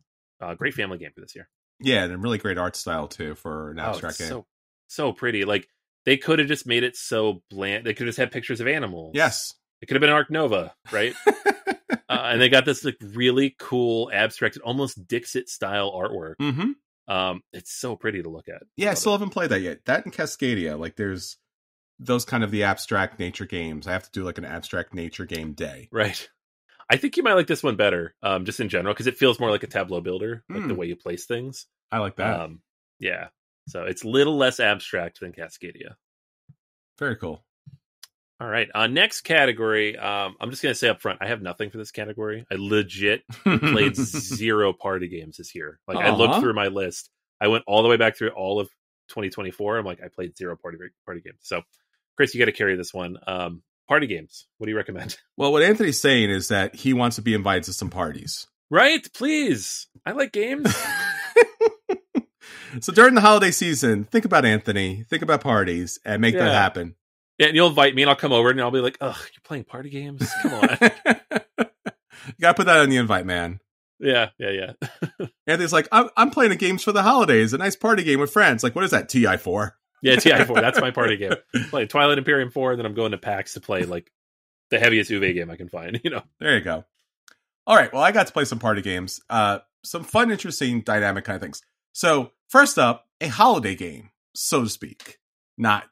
Speaker 2: great family game for this year.
Speaker 1: Yeah, and a really great art style too for an abstract game.
Speaker 2: So pretty. Like, they could have just made it so bland. They could have just had pictures of animals.
Speaker 1: Yes.
Speaker 2: It could have been Arc Nova, right? And they got this like really cool, abstracted, almost Dixit style artwork.
Speaker 1: Mm-hmm.
Speaker 2: It's so pretty to look at.
Speaker 1: Yeah, I still haven't played that yet. That and Cascadia, like there's those kind of the abstract nature games. I have to do like an abstract nature game day.
Speaker 2: Right. I think you might like this one better, just in general, because it feels more like a tableau builder, like the way you place things.
Speaker 1: I like that.
Speaker 2: Yeah. So it's a little less abstract than Cascadia.
Speaker 1: Very cool.
Speaker 2: All right. Next category. I'm just going to say up front, I have nothing for this category. I legit played 0 party games this year. Like, I looked through my list. I went all the way back through all of 2024. I'm like, I played 0 party games. So, Chris, you got to carry this one. party games. What do you recommend?
Speaker 1: Well, what Anthony's saying is that he wants to be invited to some parties.
Speaker 2: Right? Please. I like games.
Speaker 1: So during the holiday season, think about Anthony, think about parties, and make that happen.
Speaker 2: Yeah, and you'll invite me, and I'll come over, and I'll be like, "Ugh, you're playing party games? Come on."
Speaker 1: You gotta put that on the invite, man.
Speaker 2: Yeah.
Speaker 1: Anthony's like, I'm playing a games for the holidays, a nice party game with friends. Like, what is that, TI4?
Speaker 2: Yeah, TI4. That's my party game. I'm playing Twilight Imperium 4, and then I'm going to PAX to play like the heaviest Uwe game I can find.
Speaker 1: There you go. All right. Well, I got to play some party games. Some fun, interesting, dynamic kind of things. So first up, a holiday game, so to speak. Not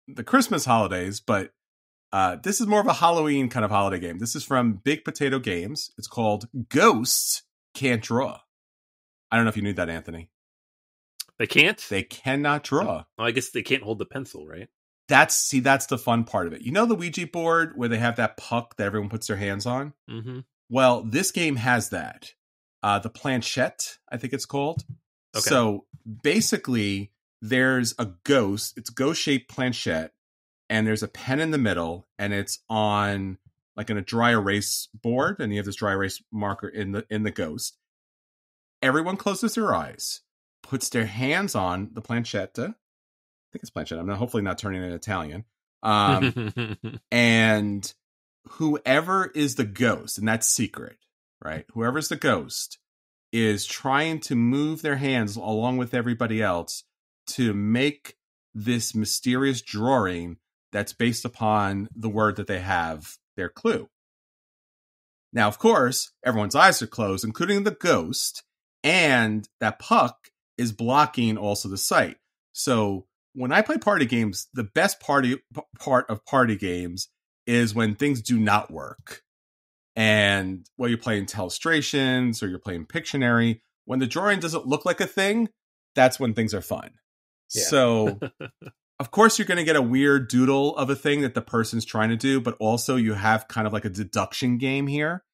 Speaker 1: the Christmas holidays, but this is more of a Halloween kind of holiday game. This is from Big Potato Games. It's called Ghosts Can't Draw. I don't know if you knew that, Anthony.
Speaker 2: They can't?
Speaker 1: They cannot draw.
Speaker 2: Oh, I guess they can't hold the pencil, right?
Speaker 1: That's the fun part of it. You know the Ouija board where they have that puck that everyone puts their hands on?
Speaker 2: Mm-hmm.
Speaker 1: Well, this game has that. The planchette, I think it's called. Okay. So basically, there's a ghost. It's a ghost-shaped planchette, and there's a pen in the middle, and it's on like in a dry erase board, and you have this dry erase marker in the ghost. Everyone closes their eyes, puts their hands on the planchetta. I think it's planchette. I'm hopefully not turning it Italian. And whoever is the ghost, and that's secret, right? Whoever's the ghost is trying to move their hands along with everybody else to make this mysterious drawing that's based upon the word that they have, their clue. Now, of course, everyone's eyes are closed, including the ghost, and that puck is blocking also the sight. So when I play party games, the best part of party games is when things do not work. And while you're playing Telestrations or you're playing Pictionary, when the drawing doesn't look like a thing, that's when things are fun. Yeah. So, of course, you're going to get a weird doodle of a thing that the person's trying to do, but also you have kind of like a deduction game here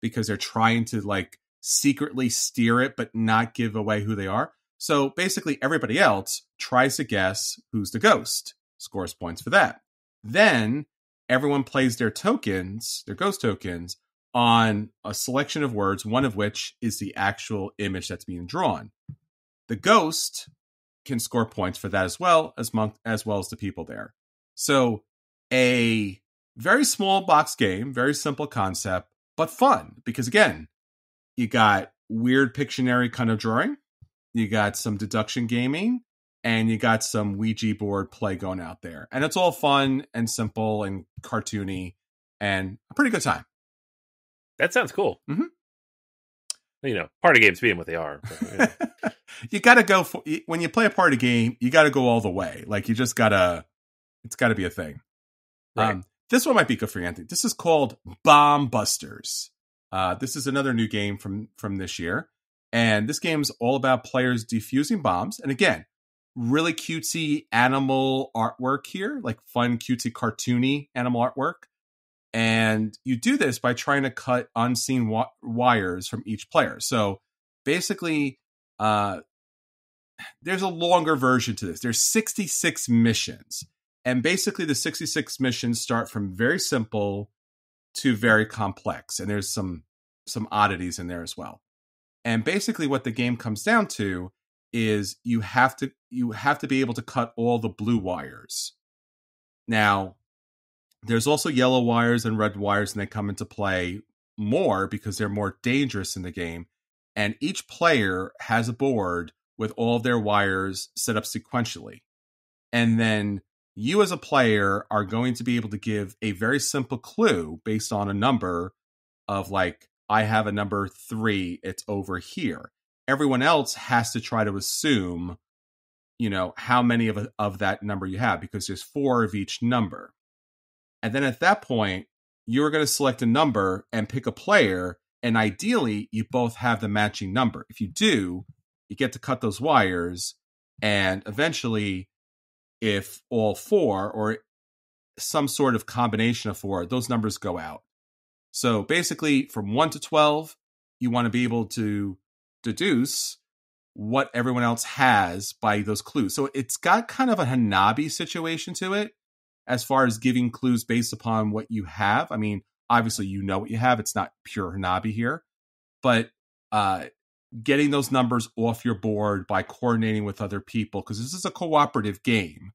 Speaker 1: because they're trying to like secretly steer it, but not give away who they are. So basically, everybody else tries to guess who's the ghost, scores points for that. Then everyone plays their tokens, their ghost tokens, on a selection of words, one of which is the actual image that's being drawn. The ghost can score points for that as well as the people there. So a very small box game, very simple concept, but fun because again, you got weird Pictionary kind of drawing, you got some deduction gaming, and you got some Ouija board play going out there. And it's all fun and simple and cartoony and a pretty good time.
Speaker 2: That sounds cool.
Speaker 1: Mm-hmm.
Speaker 2: Party games being what they are. But,
Speaker 1: you got to go when you play a party game, you got to go all the way. Like it's got to be a thing. Right. This one might be good for you, Anthony. This is called Bomb Busters. This is another new game from this year. And this game's all about players defusing bombs. And again, really cutesy animal artwork here, like fun, cutesy, cartoony animal artwork. And you do this by trying to cut unseen wires from each player. So basically, there's a longer version to this. There's 66 missions. And basically, the 66 missions start from very simple to very complex. And there's some oddities in there as well. And basically what the game comes down to is you have to be able to cut all the blue wires. Now, there's also yellow wires and red wires, and they come into play more because they're more dangerous in the game. And each player has a board with all of their wires set up sequentially. And then you as a player are going to be able to give a very simple clue based on a number of like, I have a number 3, it's over here. Everyone else has to try to assume, how many of that number you have because there's 4 of each number. And then at that point, you're going to select a number and pick a player. And ideally, you both have the matching number. If you do, you get to cut those wires. And eventually, if all 4 or some sort of combination of 4, those numbers go out. So basically, from 1 to 12, you want to be able to deduce what everyone else has by those clues. So it's got kind of a Hanabi situation to it. as far as giving clues based upon what you have. I mean, obviously, you know what you have. It's not pure Hanabi here, but getting those numbers off your board by coordinating with other people, because this is a cooperative game.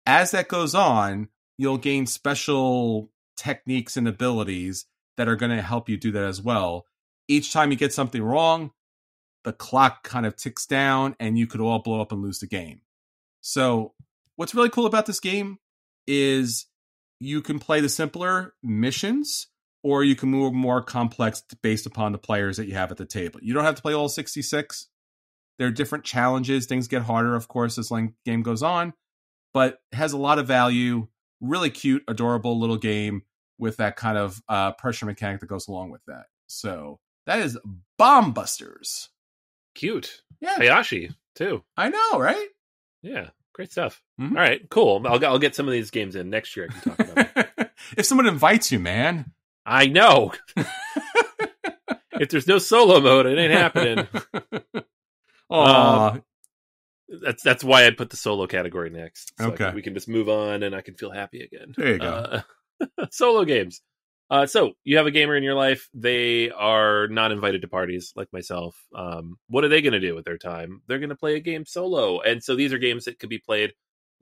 Speaker 1: As that goes on, you'll gain special techniques and abilities that are going to help you do that as well. Each time you get something wrong, the clock kind of ticks down and you could all blow up and lose the game. So what's really cool about this game is you can play the simpler missions, or you can move more complex based upon the players that you have at the table. You don't have to play all 66. There are different challenges. Things get harder, of course, as the game goes on, but it has a lot of value. Really cute, adorable little game with that kind of pressure mechanic that goes along with that. So that is Bomb Busters.
Speaker 2: Cute.
Speaker 1: Yeah.
Speaker 2: Hayashi, too.
Speaker 1: I know, right?
Speaker 2: Yeah. Great stuff.
Speaker 1: Mm-hmm.
Speaker 2: All right, cool. I'll get some of these games in next year. I can talk about it.
Speaker 1: If someone invites you, man.
Speaker 2: I know. If there's no solo mode, it ain't happening. That's why I put the solo category next. So
Speaker 1: okay.
Speaker 2: We can just move on and I can feel happy again.
Speaker 1: There you go.
Speaker 2: Solo games. So you have a gamer in your life. They are not invited to parties like myself. What are they going to do with their time? They're going to play a game solo. And so these are games that could be played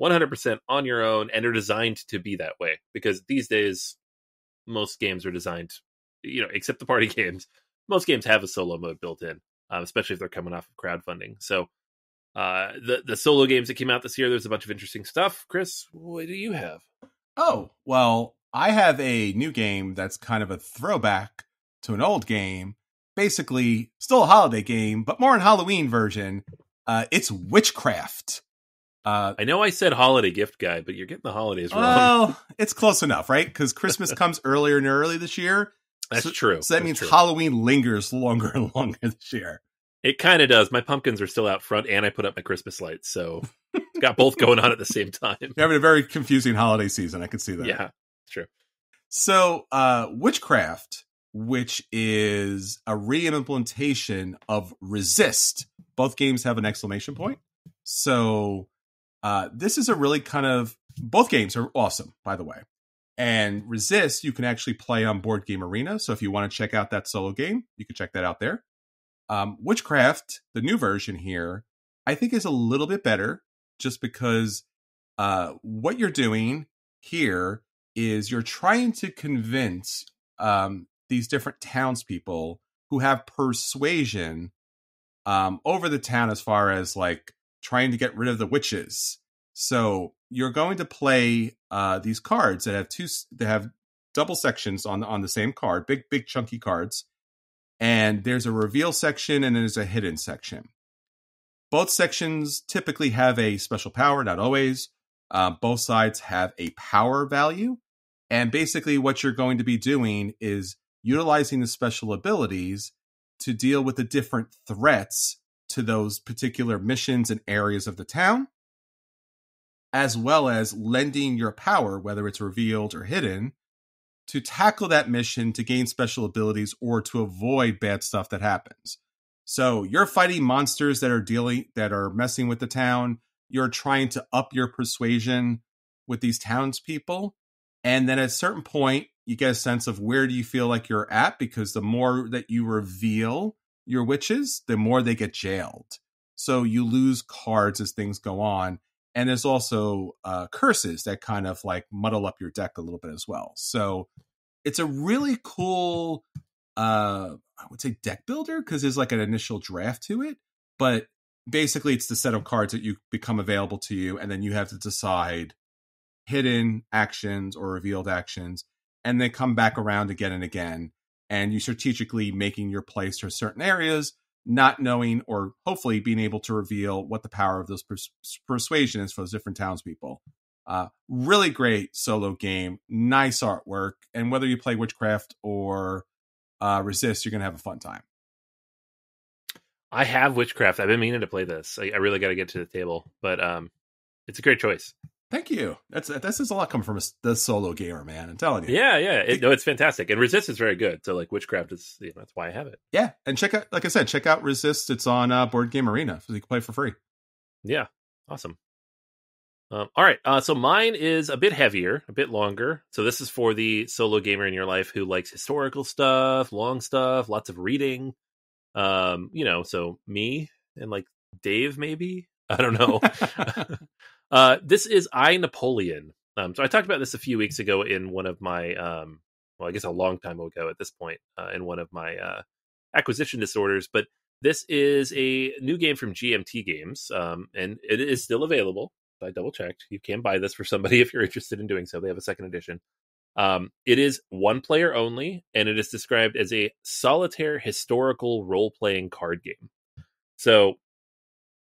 Speaker 2: 100% on your own and are designed to be that way. Because these days, most games are designed, except the party games. Most games have a solo mode built in, especially if they're coming off of crowdfunding. So the solo games that came out this year, there's a bunch of interesting stuff. Chris, what do you have?
Speaker 1: Oh, well, I have a new game that's kind of a throwback to an old game. Basically, still a holiday game, but more an Halloween version. It's Witchcraft.
Speaker 2: I know I said holiday gift guy, but you're getting the holidays wrong.
Speaker 1: Well, it's close enough, right? Because Christmas comes earlier and early this year.
Speaker 2: That's true.
Speaker 1: So that means Halloween lingers longer and longer this year.
Speaker 2: It kind of does. My pumpkins are still out front, and I put up my Christmas lights, so it's got both going on at the same time.
Speaker 1: You're having a very confusing holiday season. I can see that.
Speaker 2: Yeah, it's true.
Speaker 1: So, Witchcraft, which is a re-implementation of Resist. Both games have an exclamation point. So, this is a really kind of... Both games are awesome, by the way. And Resist, you can actually play on Board Game Arena. So if you want to check out that solo game, you can check that out there. Witchcraft, the new version here, I think is a little bit better just because what you're doing here is you're trying to convince these different townspeople who have persuasion over the town as far as like trying to get rid of the witches. So you're going to play these cards that have double sections on the same card, big chunky cards. And there's a reveal section and there's a hidden section. Both sections typically have a special power, not always. Both sides have a power value. And basically what you're going to be doing is utilizing the special abilities to deal with the different threats to those particular missions and areas of the town, as well as lending your power, whether it's revealed or hidden, to tackle that mission to gain special abilities or to avoid bad stuff that happens. So you're fighting monsters that are messing with the town. You're trying to up your persuasion with these townspeople. And then at a certain point, you get a sense of where do you feel like you're at, because the more that you reveal your witches, the more they get jailed. So you lose cards as things go on. And there's also curses that kind of like muddle up your deck a little bit as well. So it's a really cool, I would say deck builder, because there's like an initial draft to it. But basically it's the set of cards that you become available to you. And then you have to decide hidden actions or revealed actions. And they come back around again and again. And you strategically making your place to certain areas, not knowing or hopefully being able to reveal what the power of those persuasion is for those different townspeople. Really great solo game, nice artwork, and whether you play Witchcraft or Resist, you're going to have a fun time.
Speaker 2: I have Witchcraft. I've been meaning to play this. I really got to get to the table, but it's a great choice.
Speaker 1: Thank you. That says a lot coming from the solo gamer, man. I'm telling you.
Speaker 2: Yeah. It's fantastic. And Resist is very good. So like Witchcraft is, that's why I have it.
Speaker 1: Yeah. And check out Resist. It's on Board Game Arena, so you can play for free.
Speaker 2: Yeah. Awesome. All right. So mine is a bit heavier, a bit longer. So this is for the solo gamer in your life who likes historical stuff, long stuff, lots of reading. So me and like Dave, maybe. I don't know. This is I, Napoleon. So I talked about this a few weeks ago in one of my, I guess a long time ago at this point, in one of my acquisition disorders. But this is a new game from GMT Games, and it is still available. I double checked. You can buy this for somebody if you're interested in doing so. They have a second edition. It is one player only, and it is described as a solitaire historical role-playing card game. So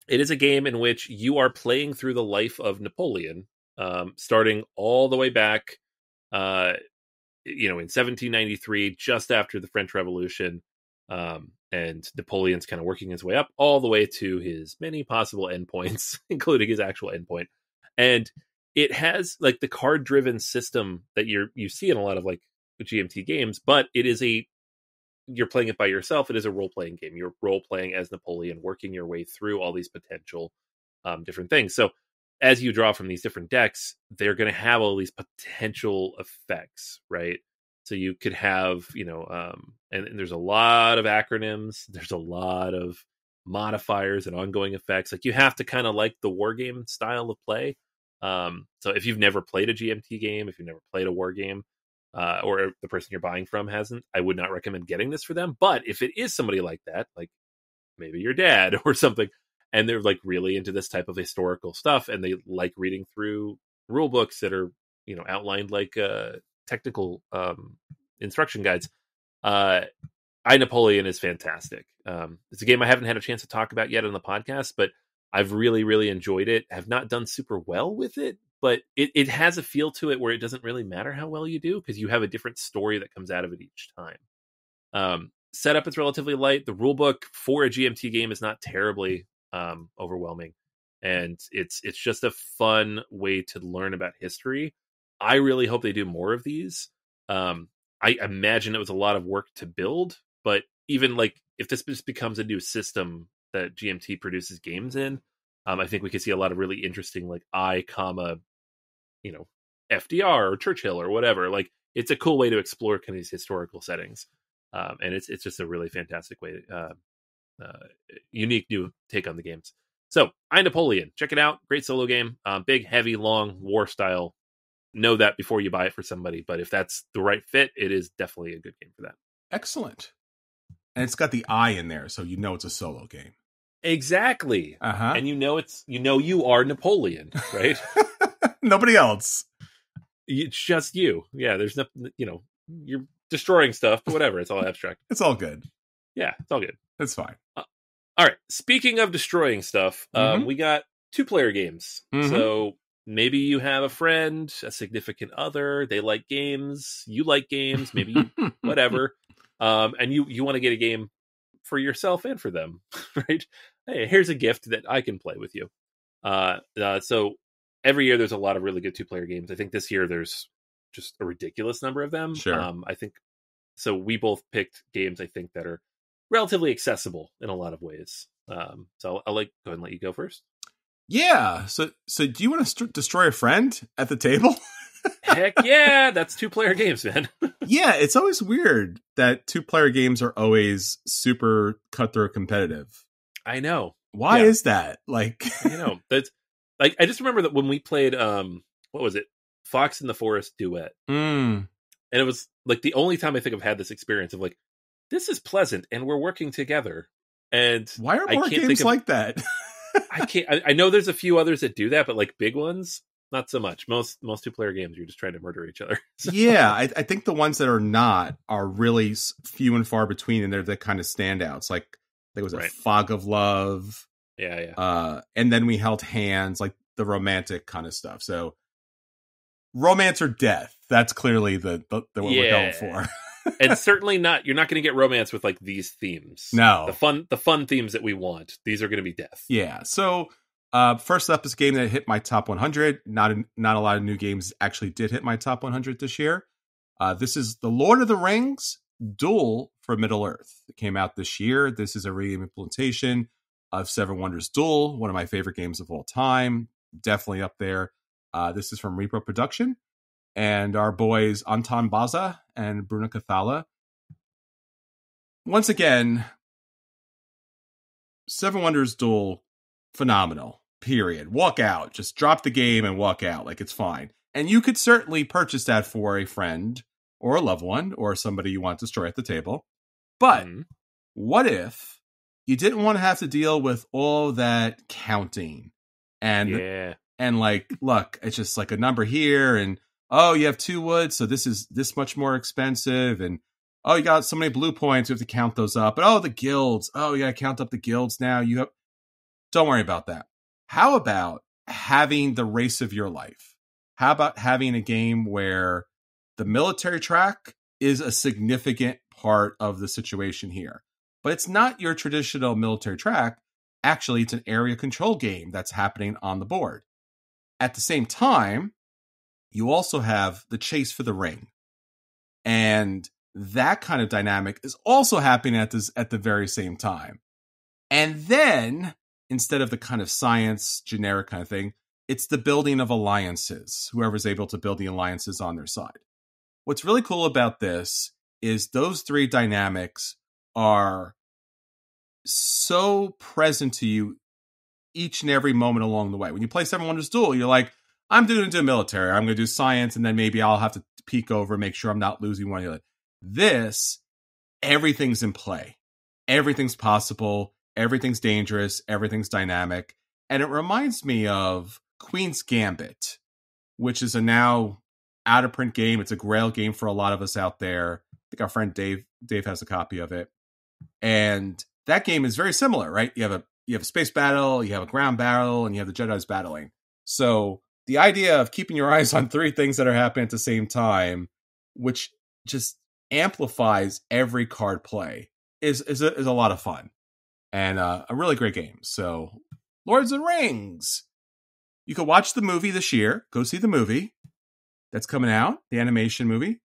Speaker 2: it is a game in which you are playing through the life of Napoleon, starting all the way back, in 1793, just after the French Revolution. And Napoleon's kind of working his way up all the way to his many possible endpoints, including his actual endpoint. And it has like the card driven system that you see in a lot of like GMT games, but you're playing it by yourself. It is a role playing game. You're role playing as Napoleon, working your way through all these potential different things. So as you draw from these different decks, they're going to have all these potential effects, right? So you could have, and there's a lot of acronyms. There's a lot of modifiers and ongoing effects. Like you have to kind of like the war game style of play. So if you've never played a GMT game, if you've never played a war game, or the person you're buying from hasn't, I would not recommend getting this for them. But if it is somebody like that, like maybe your dad or something, and they're like really into this type of historical stuff, and they like reading through rule books that are, outlined like technical instruction guides, I, Napoleon is fantastic. It's a game I haven't had a chance to talk about yet on the podcast, but I've really, really enjoyed it. Have not done super well with it, but it has a feel to it where it doesn't really matter how well you do because you have a different story that comes out of it each time. Setup is relatively light. The rulebook for a GMT game is not terribly overwhelming, and it's just a fun way to learn about history. I really hope they do more of these. I imagine it was a lot of work to build, but even like if this just becomes a new system that GMT produces games in, I think we could see a lot of really interesting like FDR or Churchill or whatever. Like it's a cool way to explore kind of these historical settings, and it's just a really fantastic way, unique new take on the games. So I, Napoleon, check it out. Great solo game. Big, heavy, long war style. Know that before you buy it for somebody, but if that's the right fit, it is definitely a good game for that.
Speaker 1: Excellent. And it's got the I in there, so it's a solo game.
Speaker 2: Exactly.
Speaker 1: Uh-huh.
Speaker 2: And you are Napoleon, right?
Speaker 1: Nobody else.
Speaker 2: It's just you. Yeah, there's nothing, you're destroying stuff, but whatever. It's all abstract.
Speaker 1: It's all good.
Speaker 2: Yeah, it's all good.
Speaker 1: It's fine.
Speaker 2: All right. Speaking of destroying stuff, we got 2-player games.
Speaker 1: Mm-hmm.
Speaker 2: So maybe you have a friend, a significant other, they like games, you like games, maybe whatever. And you want to get a game for yourself and for them, right? Hey, here's a gift that I can play with you. So every year there's a lot of really good 2-player games. I think this year there's just a ridiculous number of them.
Speaker 1: Sure.
Speaker 2: I think so. We both picked games I think that are relatively accessible in a lot of ways. So I'll go ahead and let you go first.
Speaker 1: Yeah. So do you want to destroy a friend at the table?
Speaker 2: Heck yeah, that's 2-player games, man.
Speaker 1: Yeah, it's always weird that 2-player games are always super cutthroat competitive.
Speaker 2: I know.
Speaker 1: Why is that? Like,
Speaker 2: that's like I just remember that when we played what was it? Fox in the Forest Duet.
Speaker 1: And
Speaker 2: it was like the only time I think I've had this experience of like, this is pleasant and we're working together. And
Speaker 1: why are more games like that?
Speaker 2: I know there's a few others that do that, but like big ones, not so much. Most 2-player games, you're just trying to murder each other. So.
Speaker 1: Yeah, I think the ones that are not are really few and far between, and they're the kind of standouts. Like there was a Fog of Love.
Speaker 2: Yeah.
Speaker 1: And then we held hands, like the romantic kind of stuff. So romance or death. That's clearly the what we're going for.
Speaker 2: And certainly not. You're not going to get romance with like these themes.
Speaker 1: No,
Speaker 2: the fun themes that we want. These are going to be death.
Speaker 1: Yeah. So first up is a game that hit my top 100. Not a lot of new games actually did hit my top 100 this year. This is The Lord of the Rings: Duel for Middle Earth. It came out this year. This is a reimplementation of Seven Wonders Duel, one of my favorite games of all time. definitely up there. This is from Repro Production, and our boys Anton Baza and Bruno Cathala. Once again, Seven Wonders Duel, phenomenal. Period. Walk out. Just drop the game and walk out. Like, it's fine. And you could certainly purchase that for a friend or a loved one or somebody you want to destroy at the table. But what if you didn't want to have to deal with all that counting and like, look, it's just like a number here, and oh, you have 2 wood, so this is this much more expensive, and oh, you got so many blue points, you have to count those up. But oh, the guilds, oh, you got to count up the guilds now. You have, don't worry about that. How about having the race of your life? How about having a game where the military track is a significant part of the situation here? But it's not your traditional military track. Actually, it's an area control game that's happening on the board. At the same time, you also have the chase for the ring. And that kind of dynamic is also happening at the very same time. And then, instead of the kind of science, generic kind of thing, it's the building of alliances, whoever's able to build the alliances on their side. What's really cool about this is those 3 dynamics are so present to you each and every moment along the way. When you play Seven Wonders Duel, you're like, I'm going to do military, I'm going to do science, and then maybe I'll have to peek over, make sure I'm not losing one of the other. This, everything's in play. Everything's possible. Everything's dangerous. Everything's dynamic. And it reminds me of Queen's Gambit, which is a now out-of-print game. It's a grail game for a lot of us out there. I think our friend Dave has a copy of it. And that game is very similar, right? You have a space battle, you have a ground battle, and you have the Jedis battling. So the idea of keeping your eyes on 3 things that are happening at the same time, which just amplifies every card play, is a lot of fun. And a really great game. So, Lords of the Rings. You can watch the movie this year. Go see the movie that's coming out, the animation movie.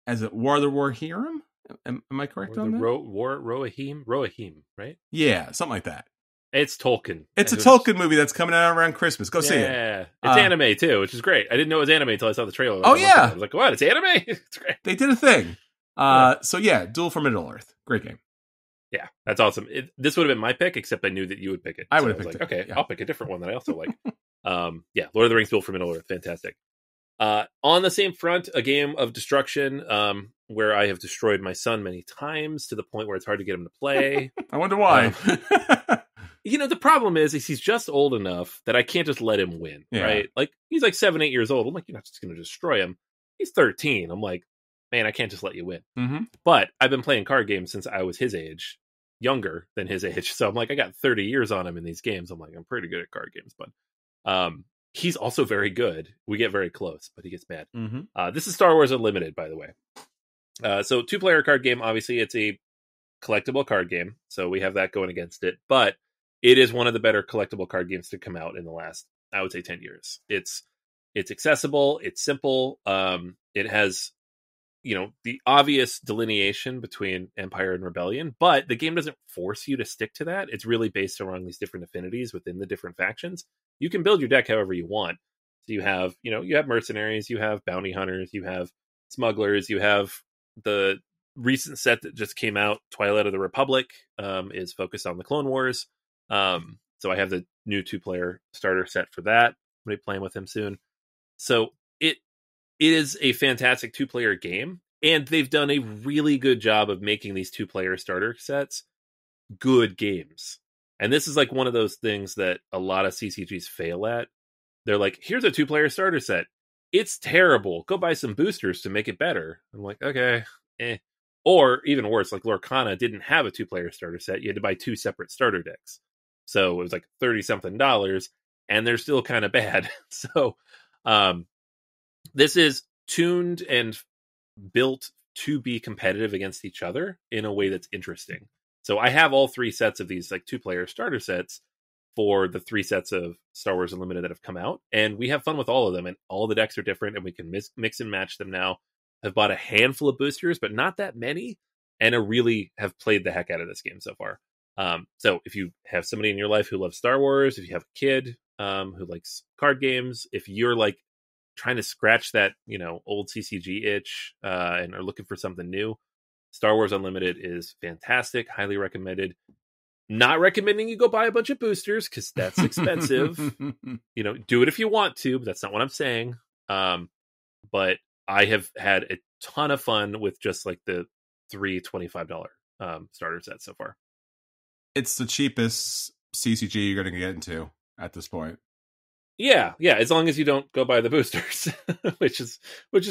Speaker 1: As it War of the Rohirrim? Am I correct on that?
Speaker 2: Rohirrim, right?
Speaker 1: Yeah, something like that.
Speaker 2: It's Tolkien.
Speaker 1: It's a Tolkien movie that's coming out around Christmas. Go see it.
Speaker 2: Yeah, it's anime too, which is great. I didn't know it was anime until I saw the trailer.
Speaker 1: Oh yeah,
Speaker 2: I was like, "What? It's anime? It's great."
Speaker 1: They did a thing. So yeah, Duel for Middle Earth, great game.
Speaker 2: Yeah, that's awesome. This would have been my pick, except I knew that you would pick it.
Speaker 1: I would have picked it.
Speaker 2: Okay,
Speaker 1: yeah.
Speaker 2: I'll pick a different one that I also like. Yeah, Lord of the Rings: Duel for Middle Earth, fantastic. On the same front, a game of destruction, where I have destroyed my son many times to the point where it's hard to get him to play.
Speaker 1: I wonder why.
Speaker 2: The problem is he's just old enough that I can't just let him win, right? Like, he's like 7, 8 years old. I'm like, you're not just going to destroy him. He's 13. I'm like, man, I can't just let you win.
Speaker 1: Mm-hmm.
Speaker 2: But I've been playing card games since I was his age, younger than his age. So I'm like, I got 30 years on him in these games. I'm like, I'm pretty good at card games, but he's also very good. We get very close, but he gets mad.
Speaker 1: Mm-hmm.
Speaker 2: This is Star Wars Unlimited, by the way. So 2-player card game. Obviously, it's a collectible card game, so we have that going against it. But it is one of the better collectible card games to come out in the last, I would say, 10 years. It's accessible. It's simple. It has, the obvious delineation between Empire and Rebellion, but the game doesn't force you to stick to that. It's really based around these different affinities within the different factions. You can build your deck however you want. So you have, you have mercenaries, you have bounty hunters, you have smugglers, you have the recent set that just came out, Twilight of the Republic, is focused on the Clone Wars. So I have the new 2-player starter set for that. I'm going to be playing with him soon. So it is a fantastic 2-player game, and they've done a really good job of making these 2-player starter sets good games. And this is like one of those things that a lot of CCGs fail at. They're like, here's a 2-player starter set. It's terrible. Go buy some boosters to make it better. I'm like, okay, Or even worse, like Lorcana didn't have a 2-player starter set. You had to buy 2 separate starter decks. So it was like $30-something, and they're still kind of bad. So this is tuned and built to be competitive against each other in a way that's interesting. So I have all 3 sets of these like 2-player starter sets for the 3 sets of Star Wars Unlimited that have come out, and we have fun with all of them, and all the decks are different, and we can mix and match them now. I've bought a handful of boosters, but not that many, and I really have played the heck out of this game so far. So if you have somebody in your life who loves Star Wars, if you have a kid, who likes card games. If you're like trying to scratch that, old CCG itch and are looking for something new, Star Wars Unlimited is fantastic. Highly recommended. Not recommending you go buy a bunch of boosters because that's expensive. Do it if you want to, but that's not what I'm saying. But I have had a ton of fun with just like the three $25 starter sets so far.
Speaker 1: It's the cheapest CCG you're going to get into at this point.
Speaker 2: Yeah, as long as you don't go buy the boosters, which is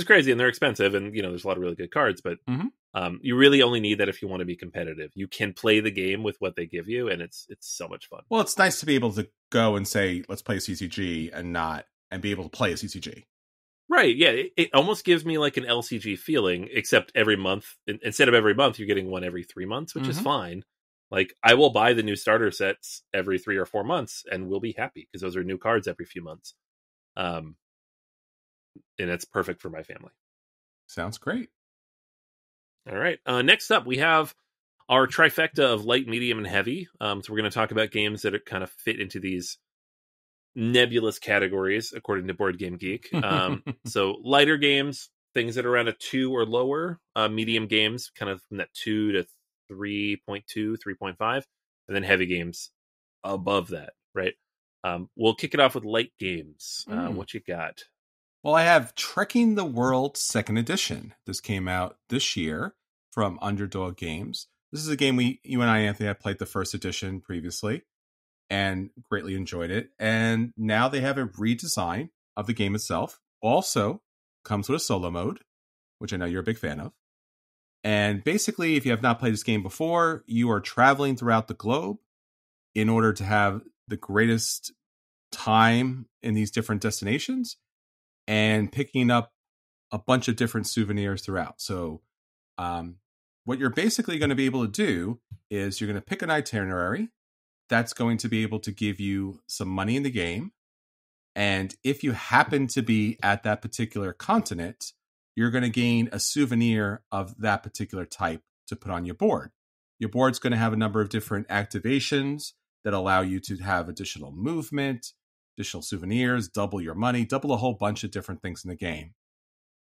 Speaker 2: crazy, and they're expensive, and there's a lot of really good cards, but you really only need that if you want to be competitive. You can play the game with what they give you, and it's so much fun.
Speaker 1: Well, it's nice to be able to go and say, let's play a CCG and be able to play a CCG.
Speaker 2: Right, yeah, it almost gives me like an LCG feeling, except every month, instead of every month, you're getting one every 3 months, which is fine. Like, I will buy the new starter sets every 3 or 4 months, and we'll be happy, because those are new cards every few months. And it's perfect for my family.
Speaker 1: Sounds great.
Speaker 2: All right, next up, we have our trifecta of light, medium, and heavy. So we're going to talk about games that kind of fit into these nebulous categories, according to Board Game Geek. So lighter games, things that are around a 2 or lower. Medium games, kind of from that 2 to 3.2, 3.5, and then heavy games above that, right? We'll kick it off with light games. What you got?
Speaker 1: Well, I have Trekking the World 2nd Edition. This came out this year from Underdog Games. This is a game you and I, Anthony, have played the first edition previously and greatly enjoyed it. And now they have a redesign of the game itself. Also comes with a solo mode, which I know you're a big fan of. And basically, if you have not played this game before, you are traveling throughout the globe in order to have the greatest time in these different destinations and picking up a bunch of different souvenirs throughout. So what you're basically going to be able to do is you're going to pick an itinerary that's going to be able to give you some money in the game. And if you happen to be at that particular continent, you're going to gain a souvenir of that particular type to put on your board. Your board's going to have a number of different activations that allow you to have additional movement, additional souvenirs, double your money, double a whole bunch of different things in the game.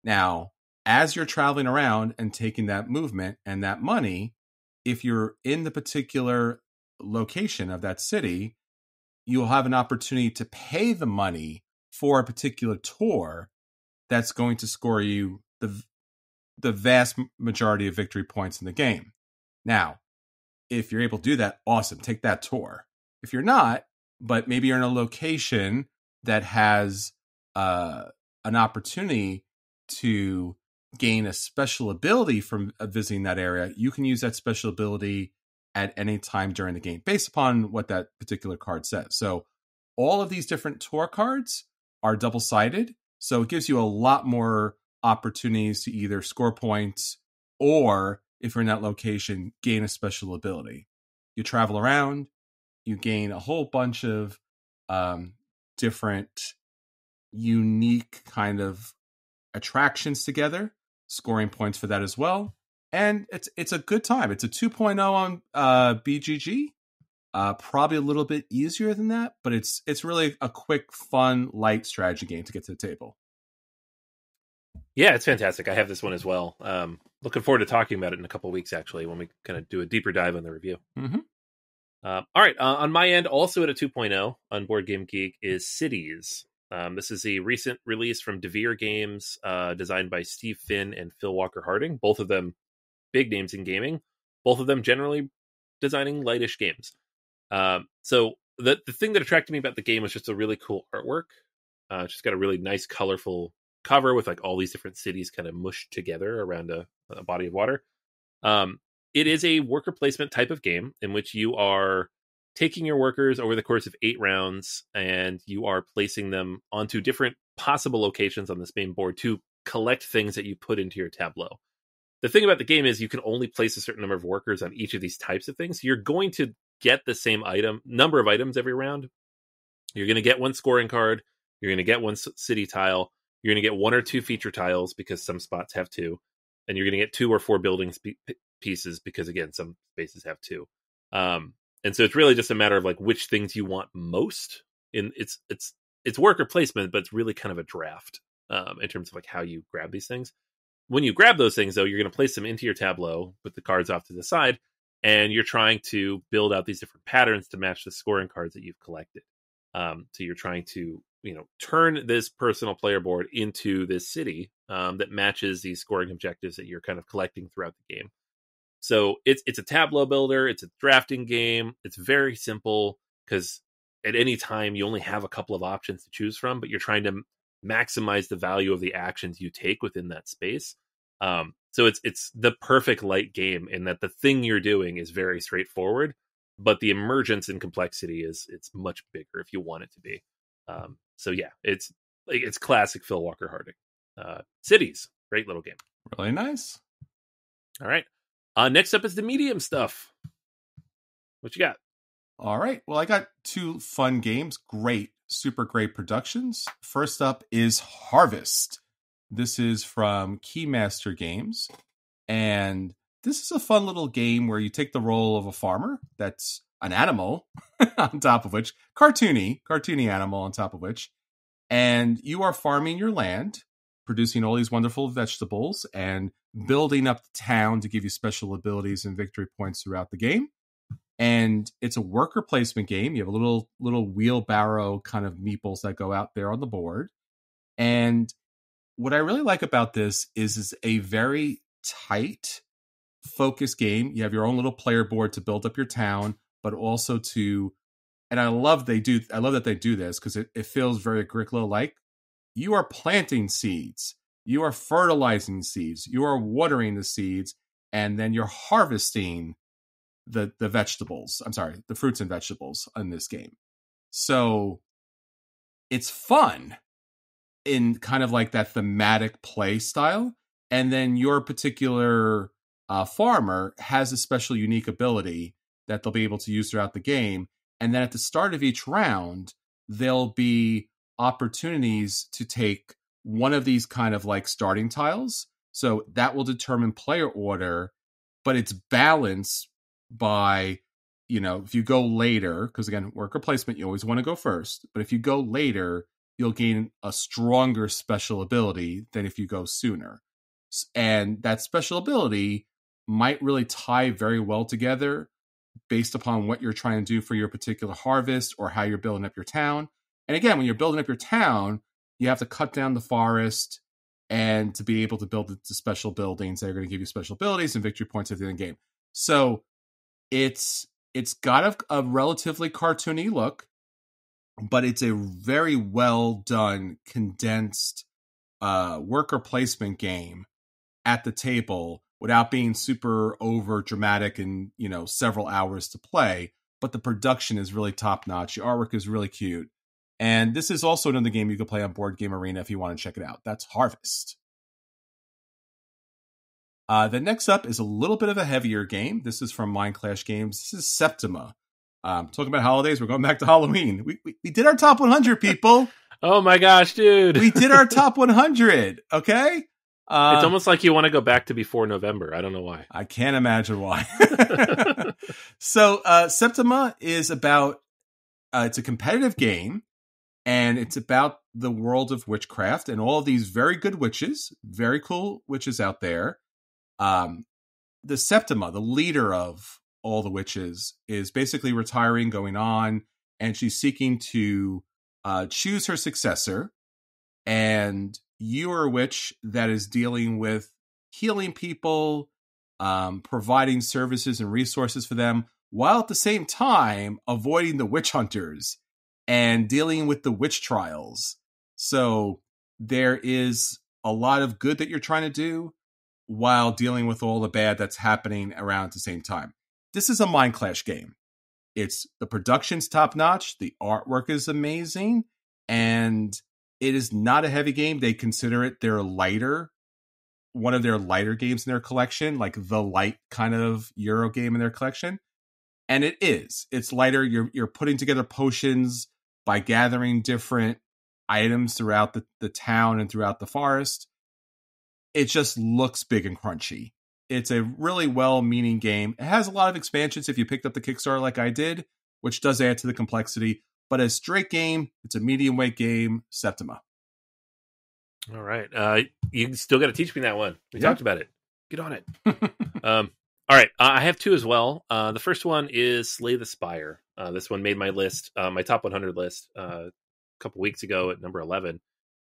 Speaker 1: Now, as you're traveling around and taking that movement and that money, if you're in the particular location of that city, you'll have an opportunity to pay the money for a particular tour that's going to score you the vast majority of victory points in the game. Now, if you're able to do that, awesome, take that tour. If you're not, but maybe you're in a location that has an opportunity to gain a special ability from visiting that area, you can use that special ability at any time during the game based upon what that particular card says. So all of these different tour cards are double-sided. So it gives you a lot more opportunities to either score points or, if you're in that location, gain a special ability. You travel around, you gain a whole bunch of different unique kind of attractions together, scoring points for that as well. And it's a good time. It's a 2.0 on BGG. Probably a little bit easier than that, but it's really a quick, fun, light strategy game to get to the table.
Speaker 2: Yeah, it's fantastic. I have this one as well. Looking forward to talking about it in a couple of weeks, actually, when we kind of do a deeper dive on the review. All right, on my end, also at a 2.0 on Board Game Geek is Cities. This is a recent release from Devere Games, designed by Steve Finn and Phil Walker Harding. Both of them big names in gaming. Both of them generally designing lightish games. So the thing that attracted me about the game was just a really cool artwork. It's just got a really nice, colorful cover with like all these different cities kind of mushed together around a body of water. It is a worker placement type of game in which you are taking your workers over the course of 8 rounds and you are placing them onto different possible locations on this main board to collect things that you put into your tableau. The thing about the game is you can only place a certain number of workers on each of these types of things. You're going to get the same number of items every round. You're going to get one scoring card. You're going to get one city tile. You're going to get 1 or 2 feature tiles because some spots have 2. And you're going to get 2 or 4 building pieces because, again, some spaces have 2. And so it's really just a matter of like which things you want most in it's worker placement, but it's really kind of a draft in terms of like how you grab these things. When you grab those things, though, you're going to place them into your tableau, put the cards off to the side, and you're trying to build out these different patterns to match the scoring cards that you've collected. So you're trying to, turn this personal player board into this city that matches these scoring objectives that you're kind of collecting throughout the game. So it's a tableau builder, it's a drafting game. It's very simple because at any time you only have a couple of options to choose from, but you're trying to maximize the value of the actions you take within that space. So it's the perfect light game in that the thing you're doing is very straightforward, but the emergence and complexity it's much bigger if you want it to be. So yeah, it's classic Phil Walker Harding. Cities, great little game.
Speaker 1: Really nice.
Speaker 2: All right. Next up is the medium stuff. What you got?
Speaker 1: All right. Well, I got 2 fun games. Great, super great productions. First up is Harvest. This is from Keymaster Games. And this is a fun little game where you take the role of a farmer that's an animal on top of which, cartoony animal on top of which, and you are farming your land, producing all these wonderful vegetables and building up the town to give you special abilities and victory points throughout the game. And it's a worker placement game. You have a little wheelbarrow kind of meeples that go out there on the board. And what I really like about this is a very tight, focused game. You have your own little player board to build up your town, but also and I love that they do this because it feels very Agricola-like. You are planting seeds, you are fertilizing seeds, you are watering the seeds, and then you're harvesting the vegetables. I'm sorry, the fruits and vegetables in this game. So it's fun in kind of like that thematic play style. And then your particular farmer has a special unique ability that they'll be able to use throughout the game. And then at the start of each round, there'll be opportunities to take one of these kind of like starting tiles. So that will determine player order, but it's balanced by, if you go later, because again, worker placement, you always want to go first. But if you go later, you'll gain a stronger special ability than if you go sooner. And that special ability might really tie very well together based upon what you're trying to do for your particular harvest or how you're building up your town. And again, when you're building up your town, you have to cut down the forest and to be able to build the special buildings that are going to give you special abilities and victory points at the end of the game. So it's got a relatively cartoony look, but it's a very well done, condensed worker placement game at the table without being super over dramatic and, several hours to play. But the production is really top notch. The artwork is really cute. And this is also another game you can play on Board Game Arena if you want to check it out. That's Harvest. The next up is a little bit of a heavier game. This is from Mind Clash Games. This is Septima. Talking about holidays, we're going back to Halloween. We did our top 100, people.
Speaker 2: Oh my gosh, dude.
Speaker 1: We did our top 100, okay?
Speaker 2: It's almost like you want to go back to before November. I don't know why.
Speaker 1: I can't imagine why. So Septima is about, it's a competitive game, and it's about the world of witchcraft and all of these very good witches, very cool witches out there. The Septima, the leader of all the witches, is basically retiring, going on, and she's seeking to choose her successor. And you are a witch that is dealing with healing people, providing services and resources for them, while at the same time avoiding the witch hunters and dealing with the witch trials. So there is a lot of good that you're trying to do while dealing with all the bad that's happening around at the same time. This is a Mind Clash game. The production's top notch, the artwork is amazing, and it is not a heavy game. They consider it one of their lighter games in their collection, like the light kind of Euro game in their collection. And it is. It's lighter. You're putting together potions by gathering different items throughout the town and throughout the forest. It just looks big and crunchy. It's a really well-meaning game. It has a lot of expansions if you picked up the Kickstarter like I did, which does add to the complexity. But a straight game, it's a medium weight game, Septima.
Speaker 2: All right. You still got to teach me that one. We talked about it. Get on it. All right. I have two as well. The first one is Slay the Spire. This one made my list, my top 100 list, a couple weeks ago at number 11.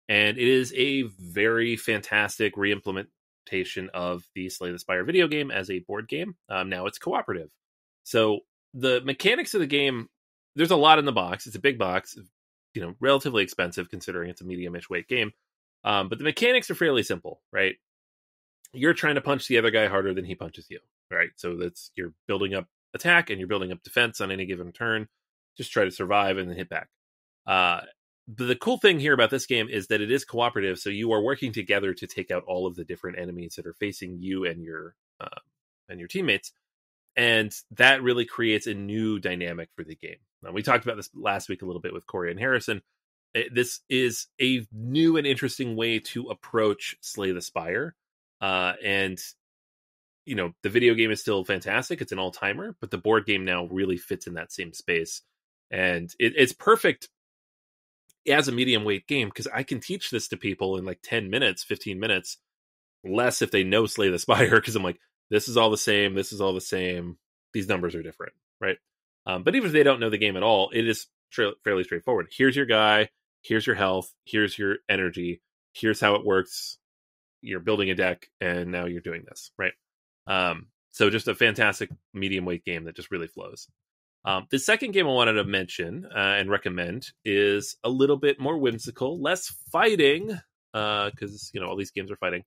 Speaker 2: And it is a very fantastic reimplementation of the Slay the Spire video game as a board game. Now it's cooperative. So the mechanics of the game, there's a lot in the box. It's a big box, relatively expensive considering it's a medium-ish weight game. But the mechanics are fairly simple, right? You're trying to punch the other guy harder than he punches you, right? So you're building up attack and you're building up defense on any given turn. Just try to survive and then hit back. The cool thing here about this game is that it is cooperative, so you are working together to take out all of the different enemies that are facing you and your teammates, and that really creates a new dynamic for the game. Now, we talked about this last week a little bit with Corey and Harrison. This is a new and interesting way to approach Slay the Spire, and the video game is still fantastic. It's an all-timer, but the board game now really fits in that same space, and it's perfect as a medium weight game because I can teach this to people in like 10 minutes, 15 minutes, less if they know Slay the Spire, because I'm like, this is all the same, this is all the same, these numbers are different, right? But even if they don't know the game at all, it is fairly straightforward. Here's your guy, here's your health, here's your energy, here's how it works. You're building a deck, and now you're doing this, right? So just a fantastic medium weight game that just really flows. The second game I wanted to mention and recommend is a little bit more whimsical, less fighting, because all these games are fighting,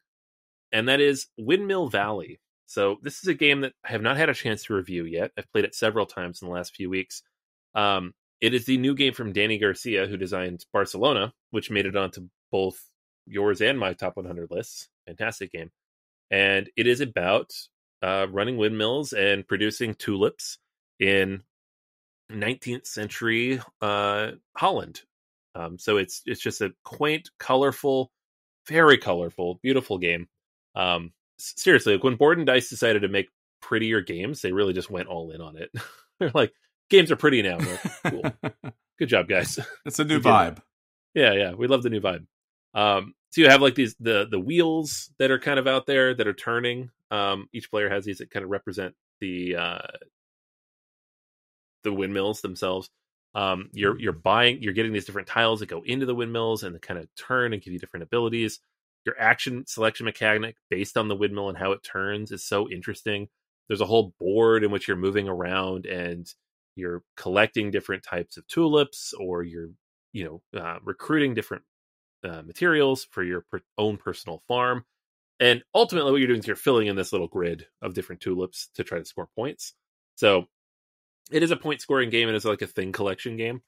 Speaker 2: and that is Windmill Valley. So this is a game that I have not had a chance to review yet. I've played it several times in the last few weeks. It is the new game from Danny Garcia, who designed Barcelona, which made it onto both yours and my top 100 lists. Fantastic game. And it is about running windmills and producing tulips in 19th century Holland. So it's just a quaint, colorful, very colorful, beautiful game. Seriously, when Board and Dice decided to make prettier games, they really just went all in on it. They're like, games are pretty now. Like, cool. Good job, guys.
Speaker 1: It's a new vibe.
Speaker 2: Yeah, we love the new vibe. So you have like these the wheels that are kind of out there that are turning. Each player has these that kind of represent the windmills themselves. You're getting these different tiles that go into the windmills and they kind of turn and give you different abilities. Your action selection mechanic based on the windmill and how it turns is so interesting. There's a whole board in which you're moving around and you're collecting different types of tulips, or you're recruiting different materials for your own personal farm. And ultimately what you're doing is you're filling in this little grid of different tulips to try to score points. So it is a point scoring game, and it's like a thing collection game,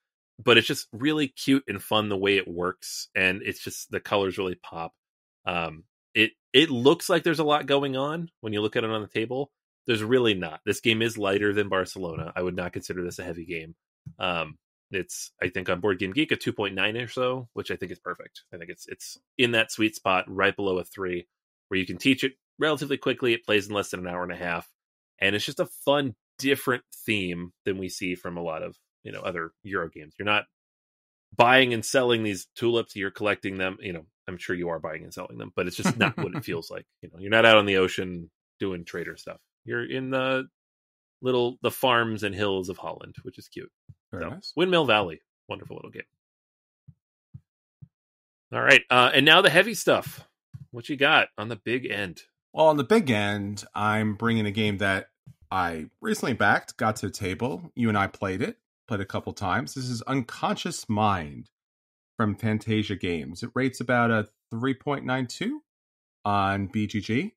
Speaker 2: but it's just really cute and fun the way it works. And it's just, the colors really pop. It looks like there's a lot going on when you look at it on the table. There's really not. This game is lighter than Barcelona. I would not consider this a heavy game. It's, I think, on Board Game Geek a 2.9 or so, which I think is perfect. I think it's in that sweet spot right below a 3, where you can teach it relatively quickly. It plays in less than an hour and a half, and it's just a fun, different theme than we see from a lot of other Euro games. You're not buying and selling these tulips, you're collecting them. I'm sure you are buying and selling them, but it's just not what it feels like. You're not out on the ocean doing trader stuff. You're in the farms and hills of Holland, which is cute.
Speaker 1: Very nice.
Speaker 2: Windmill Valley, wonderful little game. All right, and now the heavy stuff. What you got on the big end?
Speaker 1: Well, on the big end, I'm bringing a game that I recently backed, got to the table. You and I played it a couple times. This is Unconscious Mind from Fantasia Games. It rates about a 3.92 on BGG,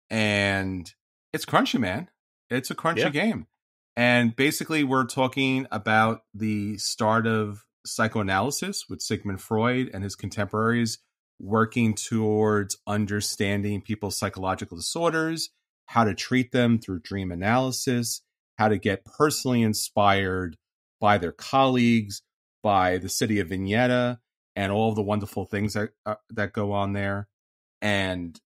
Speaker 1: and it's crunchy, man. It's a crunchy game. And basically, we're talking about the start of psychoanalysis with Sigmund Freud and his contemporaries working towards understanding people's psychological disorders, how to treat them through dream analysis, how to get personally inspired by their colleagues, by the city of Vignetta, and all of the wonderful things that go on there. And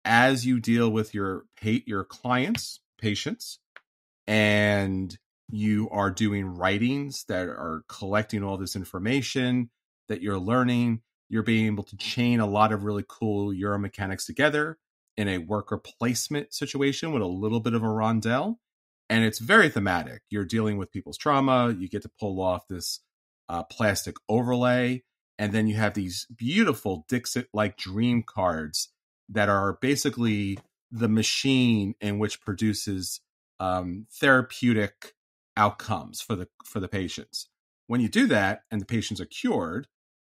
Speaker 1: as you deal with your clients, patients, and you are doing writings that are collecting all this information that you're learning. You're being able to chain a lot of really cool Euro mechanics together in a worker placement situation with a little bit of a rondel. And it's very thematic. You're dealing with people's trauma. You get to pull off this plastic overlay. And then you have these beautiful Dixit-like dream cards that are basically the machine in which produces therapeutic outcomes for the patients. When you do that, and the patients are cured,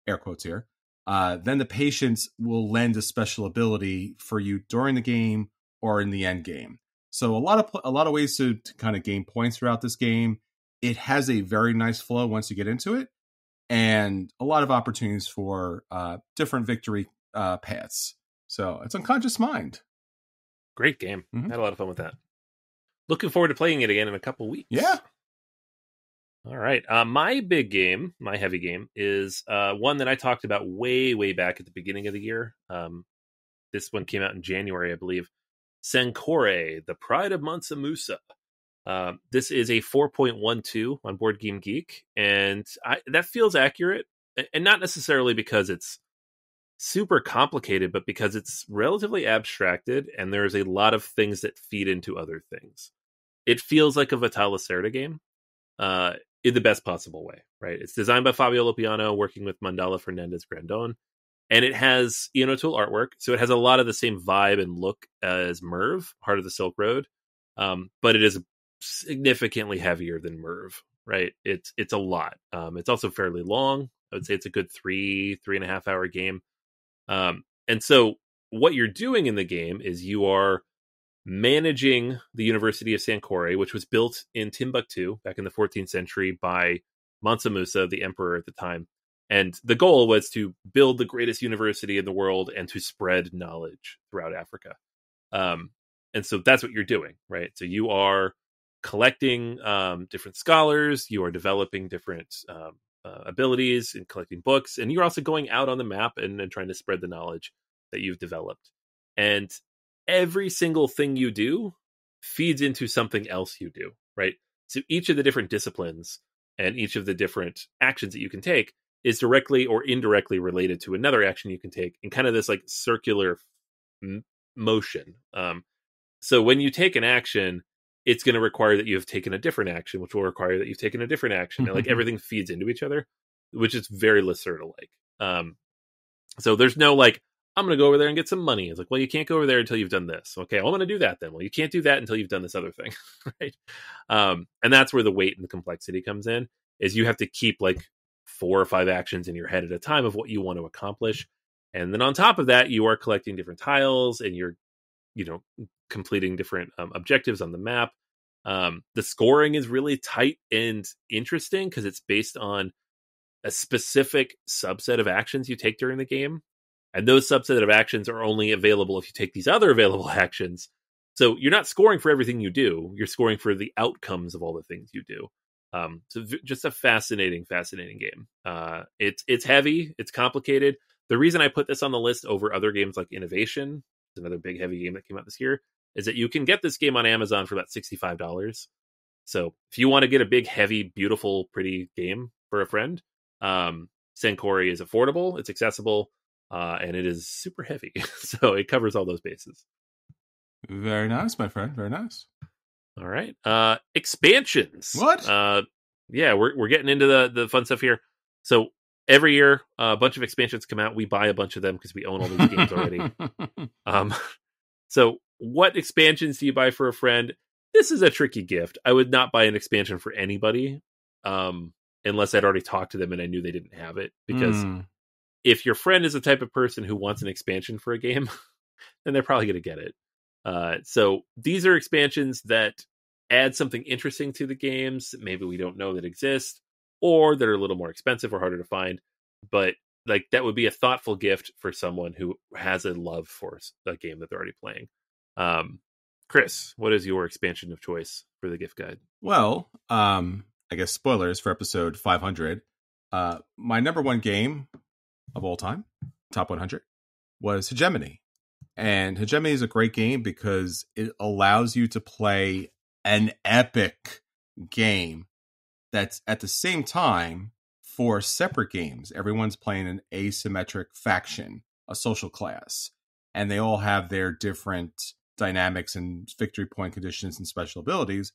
Speaker 1: air quotes here, then the patients will lend a special ability for you during the game or in the end game. So a lot of ways to kind of gain points throughout this game. It has a very nice flow once you get into it, and a lot of opportunities for different victory paths. So it's Unconscious Mind.
Speaker 2: Great game. Had a lot of fun with that. Looking forward to playing it again in a couple weeks.
Speaker 1: Yeah.
Speaker 2: All right. My big game, my heavy game, is one that I talked about way back at the beginning of the year. This one came out in January, I believe. Sankore, The Pride of Mansa Musa. This is a 4.12 on Board Game Geek, and that feels accurate, and not necessarily because it's super complicated, but because it's relatively abstracted, and there's a lot of things that feed into other things. It feels like a Vital Lacerda game, in the best possible way, right? It's designed by Fabio Lopiano, working with Mandala Fernandez Grandon, and it has Ian O'Toole artwork, so it has a lot of the same vibe and look as Merv, Heart of the Silk Road, but it is significantly heavier than Merv, right? It's a lot. It's also fairly long. I would say it's a good 3.5 hour game. And so what you're doing in the game is you are managing the University of Sankore, which was built in Timbuktu back in the 14th century by Mansa Musa, the emperor at the time. And the goal was to build the greatest university in the world and to spread knowledge throughout Africa. And so that's what you're doing, right? So you are collecting different scholars, you are developing different abilities and collecting books, and you're also going out on the map and trying to spread the knowledge that you've developed. And every single thing you do feeds into something else you do, right? So each of the different disciplines and each of the different actions that you can take is directly or indirectly related to another action you can take in kind of this like circular motion. So when you take an action, it's going to require that you have taken a different action, which will require that you've taken a different action. And like everything feeds into each other, which is very Lacerda-like. So there's no like, I'm going to go over there and get some money. It's like, well, you can't go over there until you've done this. Okay, well, I'm going to do that then. Well, you can't do that until you've done this other thing, right? And that's where the weight and the complexity comes in, is you have to keep like 4 or 5 actions in your head at a time of what you want to accomplish. And then on top of that, you are collecting different tiles and you're, completing different objectives on the map. The scoring is really tight and interesting because it's based on a specific subset of actions you take during the game. And those subset of actions are only available if you take these other available actions. So you're not scoring for everything you do. You're scoring for the outcomes of all the things you do. So just a fascinating game. It's heavy. It's complicated. The reason I put this on the list over other games like Innovation, another big heavy game that came out this year, is that you can get this game on Amazon for about $65. So if you want to get a big, heavy, beautiful, pretty game for a friend, Sankore is affordable, it's accessible, and it is super heavy. So it covers all those bases.
Speaker 1: Very nice, my friend. Very nice.
Speaker 2: All right. Expansions.
Speaker 1: What?
Speaker 2: Yeah, we're getting into the fun stuff here. So every year, a bunch of expansions come out. We buy a bunch of them because we own all these games already. So what expansions do you buy for a friend? This is a tricky gift. I would not buy an expansion for anybody unless I'd already talked to them and I knew they didn't have it. Because if your friend is the type of person who wants an expansion for a game, then they're probably going to get it. So these are expansions that add something interesting to the games that maybe we don't know that exist, or that are a little more expensive or harder to find. But like that would be a thoughtful gift for someone who has a love for a game that they're already playing. Chris, what is your expansion of choice for the gift guide?
Speaker 1: Well, I guess spoilers for episode 500. My number one game of all time, top 100, was Hegemony. And Hegemony is a great game because it allows you to play an epic game that's at the same time 4 separate games. Everyone's playing an asymmetric faction, a social class, and they all have their different dynamics and victory point conditions and special abilities.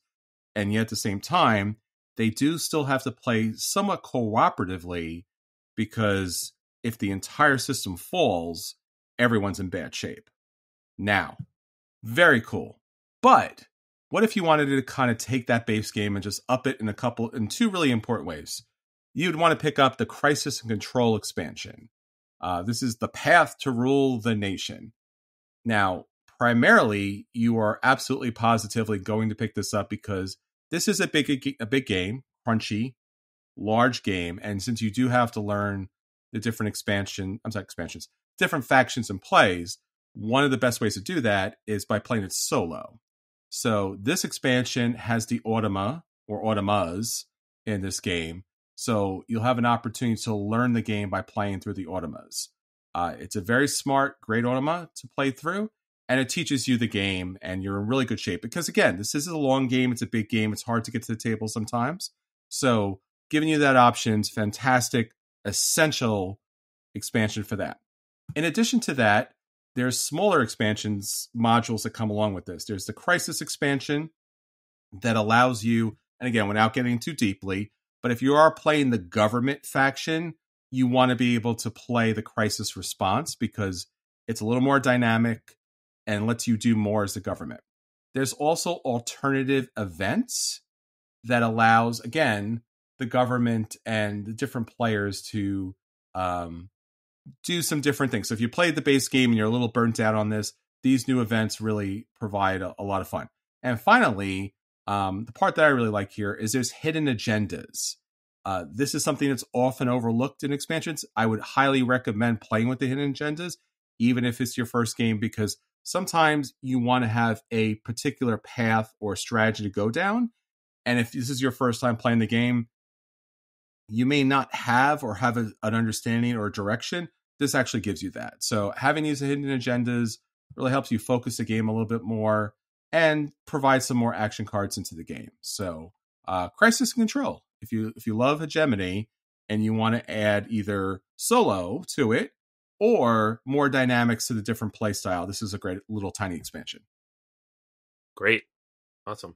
Speaker 1: And yet at the same time, they do still have to play somewhat cooperatively, because if the entire system falls, everyone's in bad shape. Now, very cool. But what if you wanted to kind of take that base game and just up it in 2 really important ways? You'd want to pick up the Crisis and Control expansion. This is the Path to Rule the Nation. Now, primarily, you are absolutely positively going to pick this up because this is a big game, crunchy, large game, and since you do have to learn the different different factions and plays, one of the best ways to do that is by playing it solo. So this expansion has the Automa or Automas in this game, so you'll have an opportunity to learn the game by playing through the Automas. It's a very smart, great Automa to play through, and it teaches you the game, and you're in really good shape. Because again, this is a long game, it's a big game, it's hard to get to the table sometimes. So giving you that option is fantastic, essential expansion for that. In addition to that, there's smaller expansions modules that come along with this. There's the Crisis expansion that allows you, and again, without getting too deeply, but if you are playing the government faction, you want to be able to play the Crisis response because it's a little more dynamic and lets you do more as the government. There's also alternative events that allows, again, the government and the different players to do some different things. So if you played the base game and you're a little burnt out on this, these new events really provide a lot of fun. And finally, the part that I really like here is there's hidden agendas. This is something that's often overlooked in expansions. I would highly recommend playing with the hidden agendas, even if it's your first game, because sometimes you want to have a particular path or strategy to go down. And if this is your first time playing the game, you may not have an understanding or a direction. This actually gives you that. So having these hidden agendas really helps you focus the game a little bit more and provide some more action cards into the game. So Crisis and Control, if you love Hegemony and you want to add either solo to it or more dynamics to the different play style, this is a great little tiny expansion.
Speaker 2: Great. Awesome.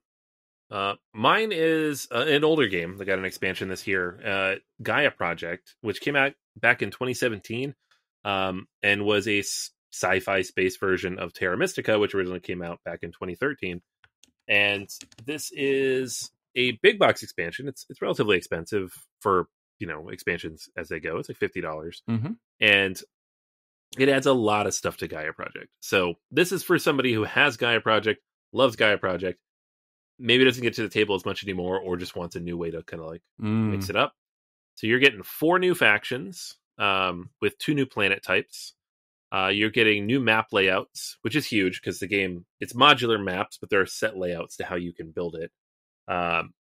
Speaker 2: Mine is an older game that got an expansion this year, Gaia Project, which came out back in 2017 and was a sci-fi space version of Terra Mystica, which originally came out back in 2013. And this is a big box expansion. It's relatively expensive for, expansions as they go. It's like $50.
Speaker 1: Mm-hmm.
Speaker 2: And it adds a lot of stuff to Gaia Project. So this is for somebody who has Gaia Project, loves Gaia Project, maybe doesn't get to the table as much anymore, or just wants a new way to kind of mix it up. So you're getting 4 new factions with 2 new planet types. You're getting new map layouts, which is huge because the game, it's modular maps, but there are set layouts to how you can build it.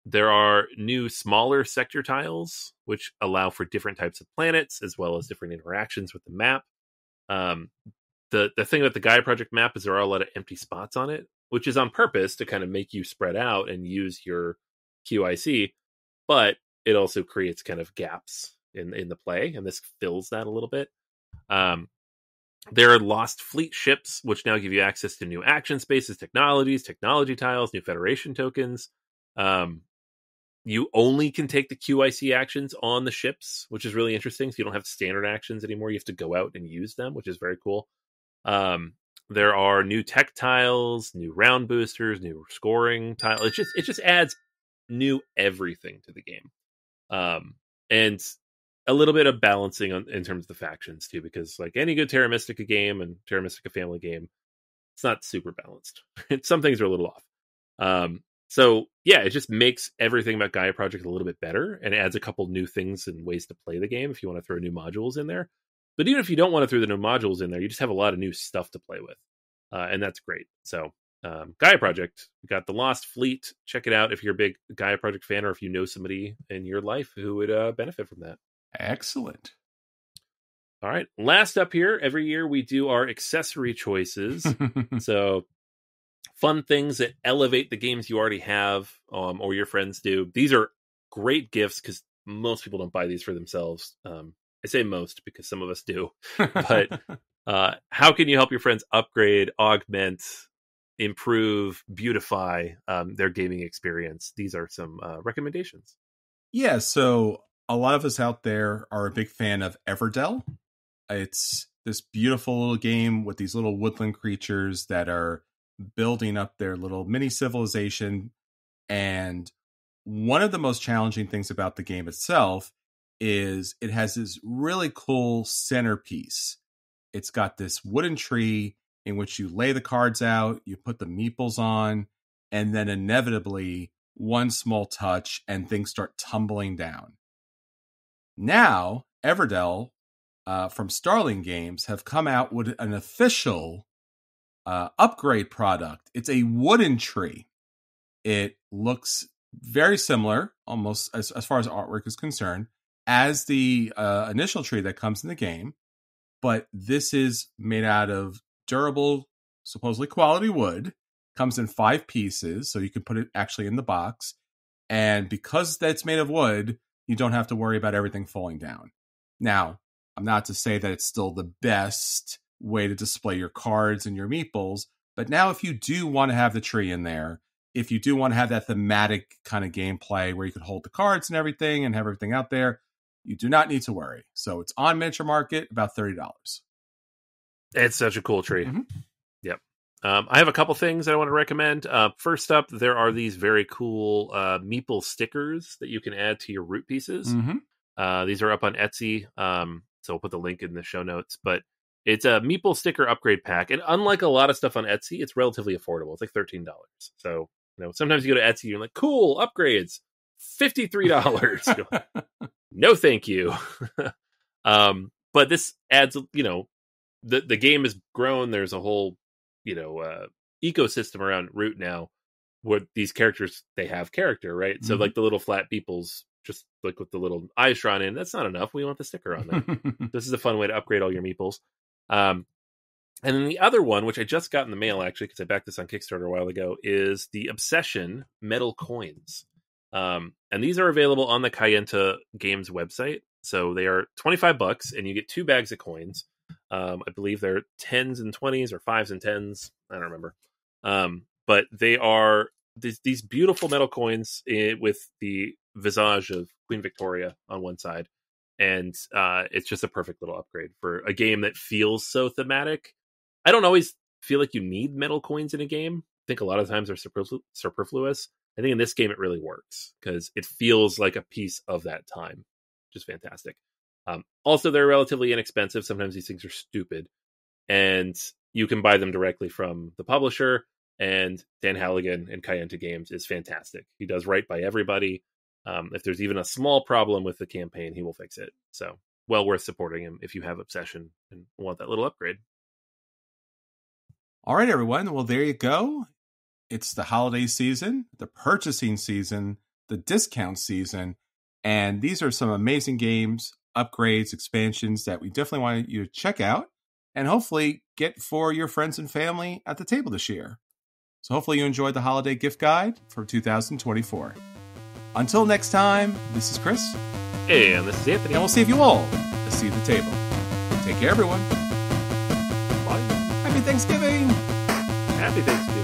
Speaker 2: There are new smaller sector tiles, which allow for different types of planets, as well as different interactions with the map. The thing about the Gaia Project map is there are a lot of empty spots on it, which is on purpose to kind of make you spread out and use your QIC, but it also creates kind of gaps in the play, and this fills that a little bit. There are Lost Fleet ships, which now give you access to new action spaces, technologies, technology tiles, new Federation tokens. You only can take the QIC actions on the ships, which is really interesting. So you don't have standard actions anymore. You have to go out and use them, which is very cool. There are new tech tiles, new round boosters, new scoring tiles. It just adds new everything to the game. And a little bit of balancing in terms of the factions too, because like any good Terra Mystica game and Terra Mystica family game, it's not super balanced. Some things are a little off. So yeah, it just makes everything about Gaia Project a little bit better, and it adds a couple new things and ways to play the game if you want to throw new modules in there. But even if you don't want to throw the new modules in there, you just have a lot of new stuff to play with. And that's great. So Gaia Project, we got the Lost Fleet. Check it out if you're a big Gaia Project fan, or if you know somebody in your life who would benefit from that.
Speaker 1: Excellent.
Speaker 2: All right. Last up here, every year we do our accessory choices. So fun things that elevate the games you already have, or your friends do. These are great gifts because most people don't buy these for themselves. I say most because some of us do. But how can you help your friends upgrade, augment, improve, beautify their gaming experience? These are some recommendations.
Speaker 1: Yeah, so a lot of us out there are a big fan of Everdell. It's this beautiful little game with these little woodland creatures that are building up their little mini civilization. And one of the most challenging things about the game itself is it has this really cool centerpiece. It's got this wooden tree in which you lay the cards out, you put the meeples on, and then inevitably one small touch and things start tumbling down. Now, Everdell from Starling Games have come out with an official upgrade product. It's a wooden tree. It looks very similar, almost as far as artwork is concerned, as the initial tree that comes in the game. But this is made out of durable, supposedly quality wood. Comes in 5 pieces, so you can put it actually in the box. And because that's made of wood, you don't have to worry about everything falling down. Now, I'm not to say that it's still the best way to display your cards and your meeples, but now if you do want to have the tree in there, if you do want to have that thematic kind of gameplay where you can hold the cards and everything and have everything out there, you do not need to worry. So it's on Miniature Market, about $30.
Speaker 2: It's such a cool tree.
Speaker 1: Mm-hmm.
Speaker 2: Yep. I have a couple things that I want to recommend. First up, there are these very cool meeple stickers that you can add to your root pieces.
Speaker 1: Mm-hmm.
Speaker 2: These are up on Etsy. So I'll put the link in the show notes, but it's a meeple sticker upgrade pack. And unlike a lot of stuff on Etsy, it's relatively affordable. It's like $13. So, sometimes you go to Etsy, you're like, cool, upgrades, $53. No, thank you. But this adds, the game has grown. There's a whole, ecosystem around Root now where these characters, they have character, right? Mm-hmm. So like the little flat peoples, just like with the little eyes drawn in, that's not enough. We want the sticker on there. This is a fun way to upgrade all your meeples. And then the other one, which I just got in the mail actually, because I backed this on Kickstarter a while ago, is the Obsession metal coins. And these are available on the Kayenta Games website. So they are $25 and you get 2 bags of coins. I believe they're 10s and 20s or 5s and 10s. I don't remember. But they are these beautiful metal coins with the visage of Queen Victoria on one side. And it's just a perfect little upgrade for a game that feels so thematic. I don't always feel like you need metal coins in a game. I think a lot of times they're superfluous. I think in this game it really works because it feels like a piece of that time. Just fantastic. Also, they're relatively inexpensive. Sometimes these things are stupid. And you can buy them directly from the publisher. And Dan Halligan and Kayenta Games is fantastic. He does right by everybody. If there's even a small problem with the campaign, he will fix it. So, well worth supporting him if you have Obsession and want that little upgrade.
Speaker 1: All right, everyone. Well, there you go. It's the holiday season, the purchasing season, the discount season. And these are some amazing games, upgrades, expansions that we definitely want you to check out and hopefully get for your friends and family at the table this year. So hopefully you enjoyed the holiday gift guide for 2024. Until next time, this is Chris.
Speaker 2: And this is Anthony.
Speaker 1: And we'll save you all to see the table. Take care, everyone.
Speaker 2: Bye.
Speaker 1: Happy Thanksgiving.
Speaker 2: Happy Thanksgiving.